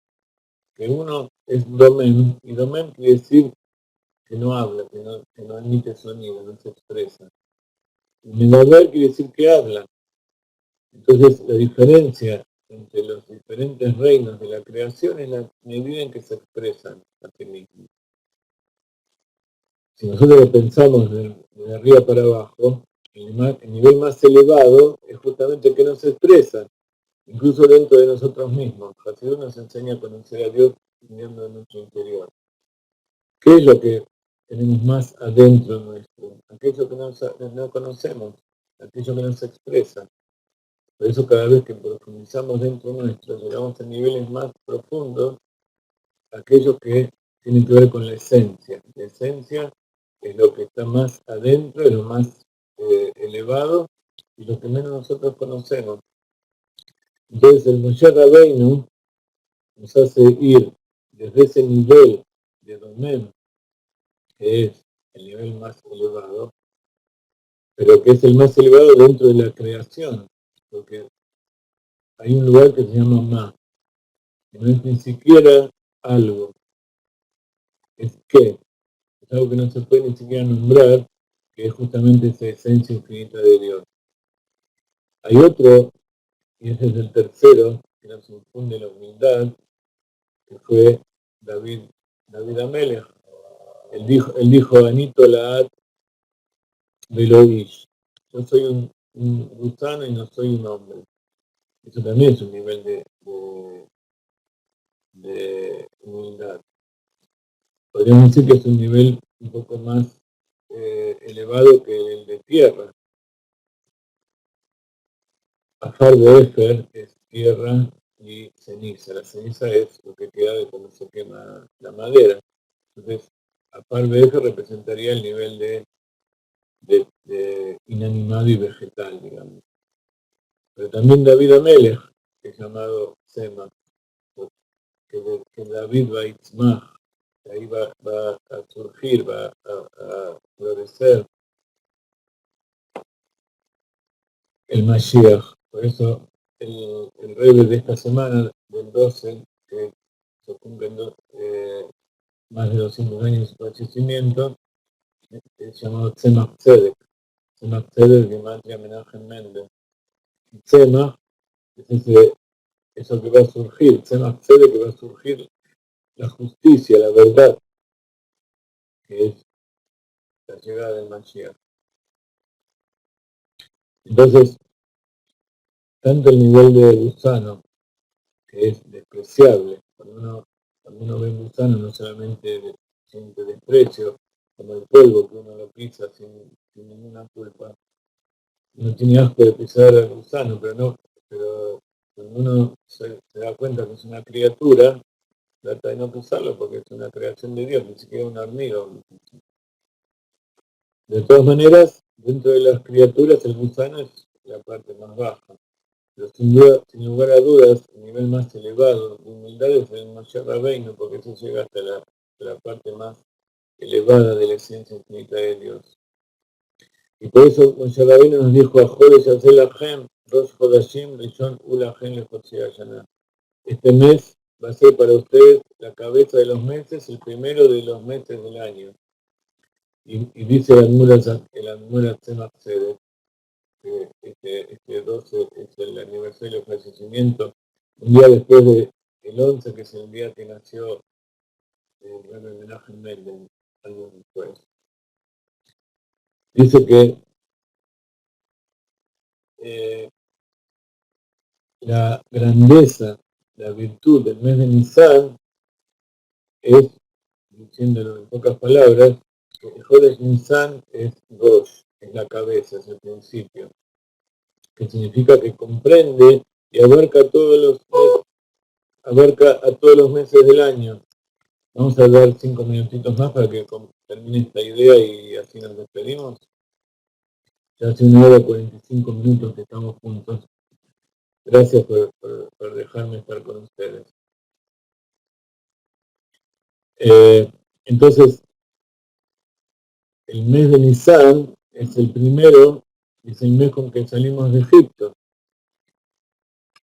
[SPEAKER 1] Que uno es domen, y domen quiere decir que no habla, que no emite sonido, no se expresa. Y medaber quiere decir que habla. Entonces, la diferencia entre los diferentes reinos de la creación es la medida en que se expresan a sí mismos. Si nosotros pensamos de arriba para abajo, el nivel más elevado es justamente el que nos expresa, incluso dentro de nosotros mismos. Hasidut nos enseña a conocer a Dios viviendo en nuestro interior. ¿Qué es lo que tenemos más adentro nuestro? Aquello que no conocemos, aquello que nos expresa. Por eso cada vez que profundizamos dentro nuestro, llegamos a niveles más profundos, aquellos que tienen que ver con la esencia. La esencia es lo que está más adentro, es lo más elevado y lo que menos nosotros conocemos. Entonces el Moshe Rabbeinu nos hace ir desde ese nivel de Domen, que es el nivel más elevado, pero que es el más elevado dentro de la creación, porque hay un lugar que se llama Ma, que no es ni siquiera algo, es algo que no se puede ni siquiera nombrar, que es justamente esa esencia infinita de Dios. Hay otro, y ese es el tercero, que nos infunde la humildad, que fue David Amelech. Él dijo Anito Laat Veloish. Yo soy un gusano y no soy un hombre. Eso también es un nivel de humildad. Podríamos decir que es un nivel un poco más elevado que el de tierra. Afar de Efer es tierra y ceniza. La ceniza es lo que queda de cuando se quema la madera. Entonces, Afar de Efer representaría el nivel de inanimado y vegetal, digamos. Pero también David Amelech, que es llamado Sema, que David va a Itzmach, que ahí va a surgir, va a florecer el Mashiach. Por eso el Rebbe de esta semana, del 12, que se cumplen más de 200 años de su fallecimiento, es llamado Tzemach Tzedek. Tzemach Tzedek de Matria Menachem Mendel. Tzemach es eso que va a surgir, Tzemach Tzedek, que va a surgir la justicia, la verdad, que es la llegada del Mashiach. Entonces, tanto el nivel de gusano, que es despreciable, cuando uno ve un gusano no solamente siente desprecio, como el polvo que uno lo pisa sin ninguna culpa. Uno tiene asco de pisar al gusano, pero cuando uno se da cuenta que es una criatura, trata de no pisarlo porque es una creación de Dios, ni siquiera una hormiga. De todas maneras, dentro de las criaturas el gusano es la parte más baja. Pero sin lugar a dudas, el nivel más elevado de humildad es el Moshe Rabbeinu, porque eso llega hasta la parte más elevada de la esencia infinita de Dios. Y por eso Moshe Rabbeinu nos dijo a Jodes Yaselahem, Rosh Chodashim, Rishon Ulahem Lechotzei Hashanah. Este mes va a ser para ustedes la cabeza de los meses, el primero de los meses del año. Y dice el Admura Tzemach Tzedek, que este 12 es el aniversario del fallecimiento, un día después del 11, que es el día que nació el Rebbe Menachem Mendel, años después. Dice que la grandeza, la virtud del mes de Nisan es, diciéndolo en pocas palabras, que el Jodesh Nisan es Rosh, es la cabeza, es el principio, que significa que comprende y abarca a todos los meses del año. Vamos a dar 5 minutitos más para que termine esta idea y así nos despedimos. Ya hace 1 hora y 45 minutos que estamos juntos. Gracias por dejarme estar con ustedes. Entonces, el mes de Nisan es el primero, es el mes con que salimos de Egipto.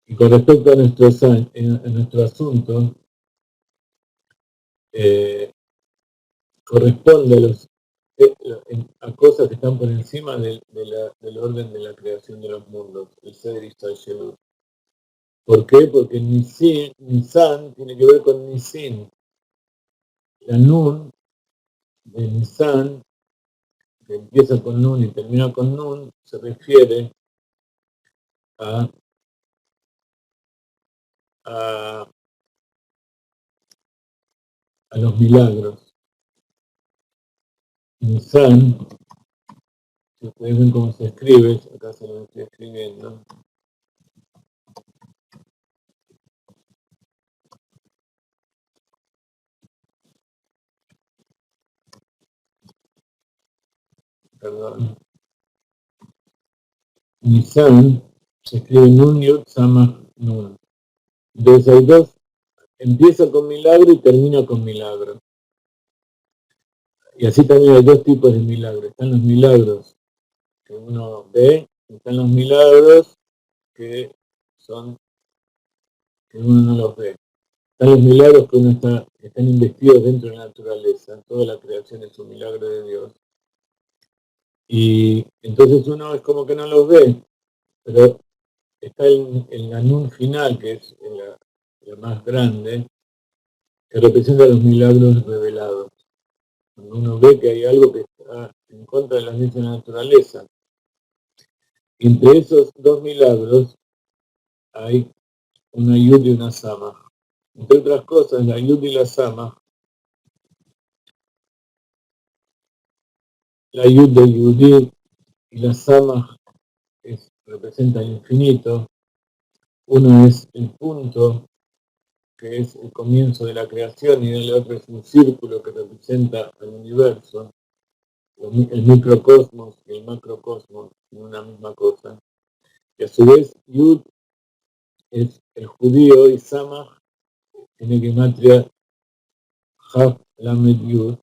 [SPEAKER 1] Y con respecto a nuestro asunto, corresponde a cosas que están por encima del orden de la creación de los mundos, el Seder Ishtalshelut. ¿Por qué? Porque Nisan tiene que ver con Nisin. La Nun de Nisan, que empieza con Nun y termina con Nun, se refiere a los milagros. Nisan, si ustedes ven cómo se escribe, acá se lo estoy escribiendo. Perdón. Nisan se escribe Nun Yud Samach Nun. Entonces hay dos, empieza con milagro y termina con milagro. Y así también hay dos tipos de milagros. Están los milagros que uno ve, y están los milagros que uno no los ve. Están los milagros que están investidos dentro de la naturaleza. Toda la creación es un milagro de Dios. Y entonces uno es como que no los ve, pero está el Ganún final, que es la más grande, que representa los milagros revelados. Cuando uno ve que hay algo que está en contra de las leyes de la naturaleza. Y entre esos dos milagros hay una Yud y una Samach. Entre otras cosas, la Yud y la Samach, la Yud de Yudí y la Samach representa el infinito. Uno es el punto, que es el comienzo de la creación, y el otro es un círculo que representa el universo, el microcosmos y el macrocosmos en una misma cosa. Y a su vez, Yud es el judío y Samach tiene gematria Haf Lamed Yud,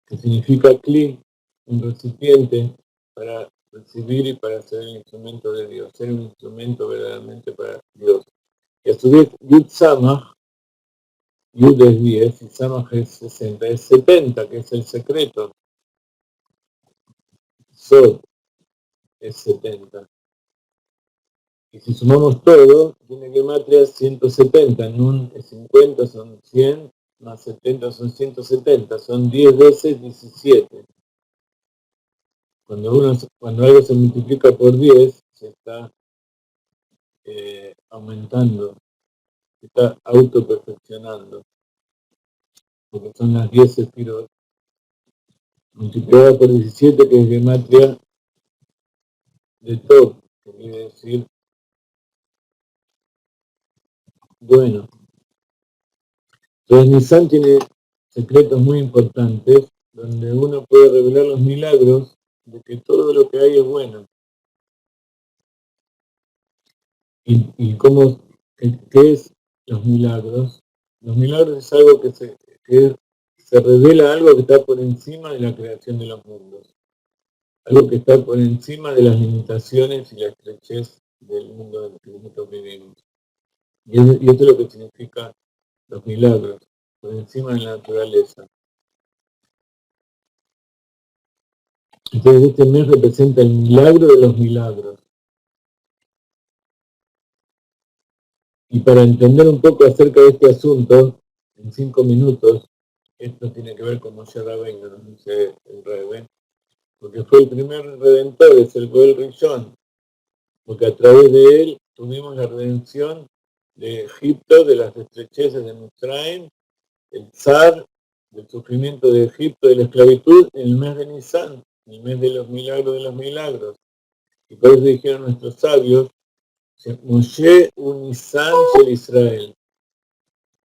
[SPEAKER 1] que significa Kli, un recipiente para recibir y para ser el instrumento de Dios, ser un instrumento verdaderamente para Dios. Y a su vez, Yud Samach, Yud es 10 y Samach es 60, es 70, que es el secreto. Sod es 70. Y si sumamos todo, tiene gematria 170, Nun es 50, son 100, más 70 son 170, son 10 veces 17. Cuando algo se multiplica por 10, se está aumentando, se está autoperfeccionando, porque son las 10 sefirot, multiplicada por 17, que es gematria de Tov, que quiere decir bueno. Entonces Nisan tiene secretos muy importantes, donde uno puede revelar los milagros de que todo lo que hay es bueno. ¿Y qué es los milagros? Los milagros es algo que se revela, algo que está por encima de la creación de los mundos. Algo que está por encima de las limitaciones y la estrechez del mundo en el que nosotros vivimos. Y esto es lo que significa los milagros, por encima de la naturaleza. Entonces este mes representa el milagro de los milagros. Y para entender un poco acerca de este asunto, en 5 minutos, esto tiene que ver con Moshe Rabbeinu, nos dice el Rebbe, porque fue el primer redentor, es el Goel Rishon, porque a través de él tuvimos la redención de Egipto, de las estrecheces de Mitzrayim, el zar, del sufrimiento de Egipto, de la esclavitud, en el mes de Nisan, en el mes de los milagros. Y por eso dijeron nuestros sabios, Moshe un Nisan del Israel.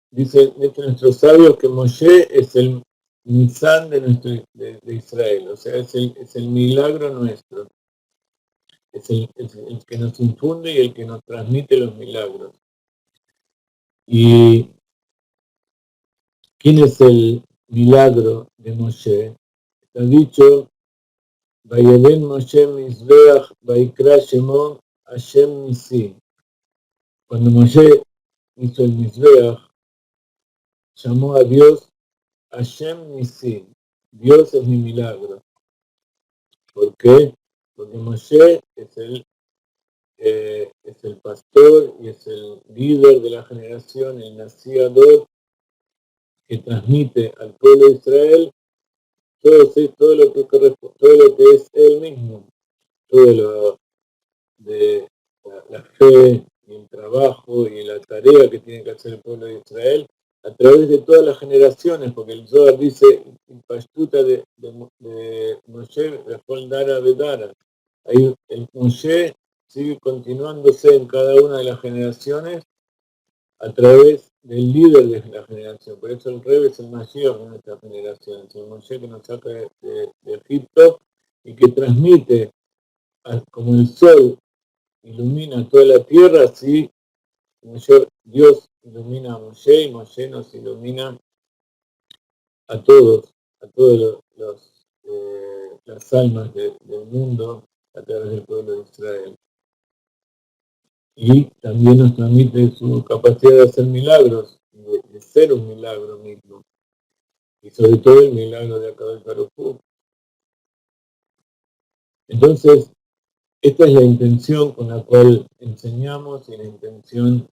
[SPEAKER 1] Dicen nuestros sabios que Moshe es el Nisan de Israel, o sea, es el milagro nuestro, es el que nos infunde y el que nos transmite los milagros. ¿Y quién es el milagro de Moshe? Está dicho, Vayeben Moshe Mizbeach Vaikra Shemo Hashem Nisi. Cuando Moshe hizo el Mizbeach, llamó a Dios Hashem Nisi. Dios es mi milagro. ¿Por qué? Porque Moshe es el pastor y es el líder de la generación, el Nasiador, que transmite al pueblo de Israel todo lo que corresponde, todo lo que es él mismo, todo lo de la fe y el trabajo y la tarea que tiene que hacer el pueblo de Israel a través de todas las generaciones, porque el Zohar dice, Pashtuta de Moshe, Rejol Dara Bedara. Ahí el Moshe sigue continuándose en cada una de las generaciones a través del líder de la generación. Por eso el Rebbe es el Mashiach de nuestra generación, es el Moshe que nos saca de Egipto y que transmite como el sol ilumina toda la tierra, así Dios ilumina a Moshe y Moshe nos ilumina a todas las almas del mundo a través del pueblo de Israel. Y también nos transmite su capacidad de hacer milagros, de ser un milagro mismo. Y sobre todo el milagro de Akadosh Baruj Hu. Entonces, esta es la intención con la cual enseñamos y la intención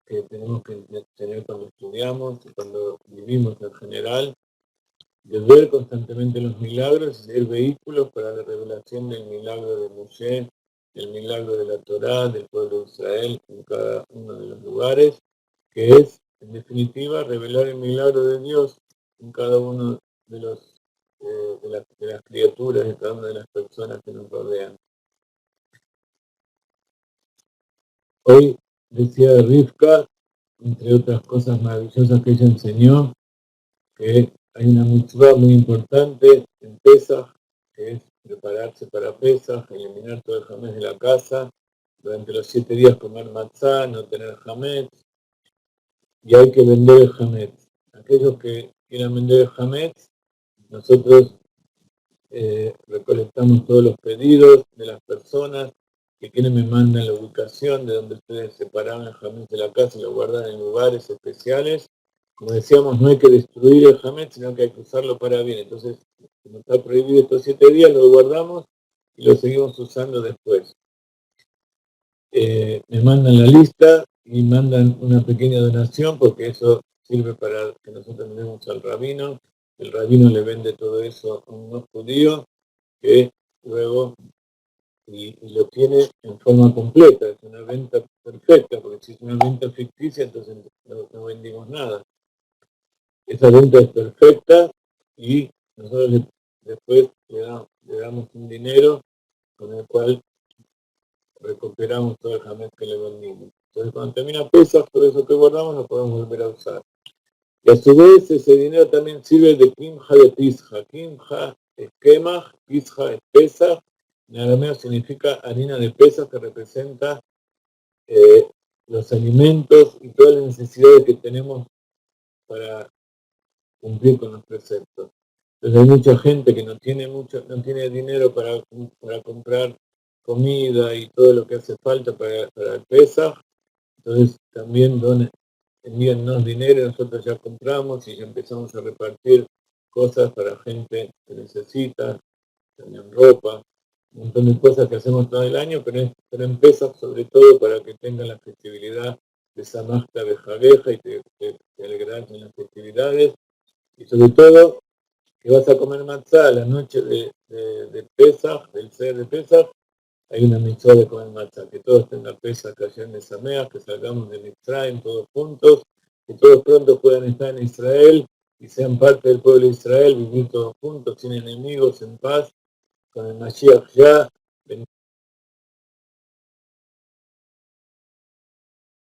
[SPEAKER 1] que tenemos que tener cuando estudiamos y cuando vivimos en general, de ver constantemente los milagros y ser vehículos para la revelación del milagro de Moshe, el milagro de la Torá, del pueblo de Israel en cada uno de los lugares, que es, en definitiva, revelar el milagro de Dios en cada uno de las criaturas, de cada una de las personas que nos rodean. Hoy decía Rivka, entre otras cosas maravillosas que ella enseñó, que hay una mitzvah muy importante en Pesaj, que es prepararse para Pesaj, eliminar todo el jamés de la casa, durante los 7 días comer matzá, no tener jamés, y hay que vender el jamés. Aquellos que quieran vender el jamés, nosotros recolectamos todos los pedidos de las personas que quieren, me mandan la ubicación de donde ustedes separaban el jamés de la casa y lo guardan en lugares especiales. Como decíamos, no hay que destruir el jamés, sino que hay que usarlo para bien. Entonces, como está prohibido estos 7 días, lo guardamos y lo seguimos usando después. Me mandan la lista y mandan una pequeña donación, porque eso sirve para que nosotros le demos al rabino. El rabino le vende todo eso a unos judíos que luego y lo tiene en forma completa. Es una venta perfecta, porque si es una venta ficticia, entonces no vendimos nada. Esa venta es perfecta y nosotros después le damos un dinero con el cual recuperamos todo el jamés que le vendimos. Entonces cuando termina Pesaj, todo eso que guardamos lo podemos volver a usar. Y a su vez ese dinero también sirve de Kimja de Pisja. Kimja es Kemach, Pisja es Pesaj. En arameo significa harina de Pesaj, que representa los alimentos y todas las necesidades que tenemos para cumplir con los preceptos. Entonces hay mucha gente que no tiene dinero para comprar comida y todo lo que hace falta para el Pesaj. Entonces también envíennos dinero y nosotros ya compramos y ya empezamos a repartir cosas para gente que necesita, también ropa, un montón de cosas que hacemos todo el año, pero en Pesach sobre todo para que tengan la festividad de Samachta de Javeja y te alegrarás en las festividades, y sobre todo que vas a comer matzá la noche de Pesach, del ser de Pesach, hay una mitzvah de comer matzá, que todos tengan Pesach allá en Sameach, que salgamos de Mitzrayim todos juntos, que todos pronto puedan estar en Israel y sean parte del pueblo de Israel, vivir todos juntos, sin enemigos, en paz, con el Mashiach ya.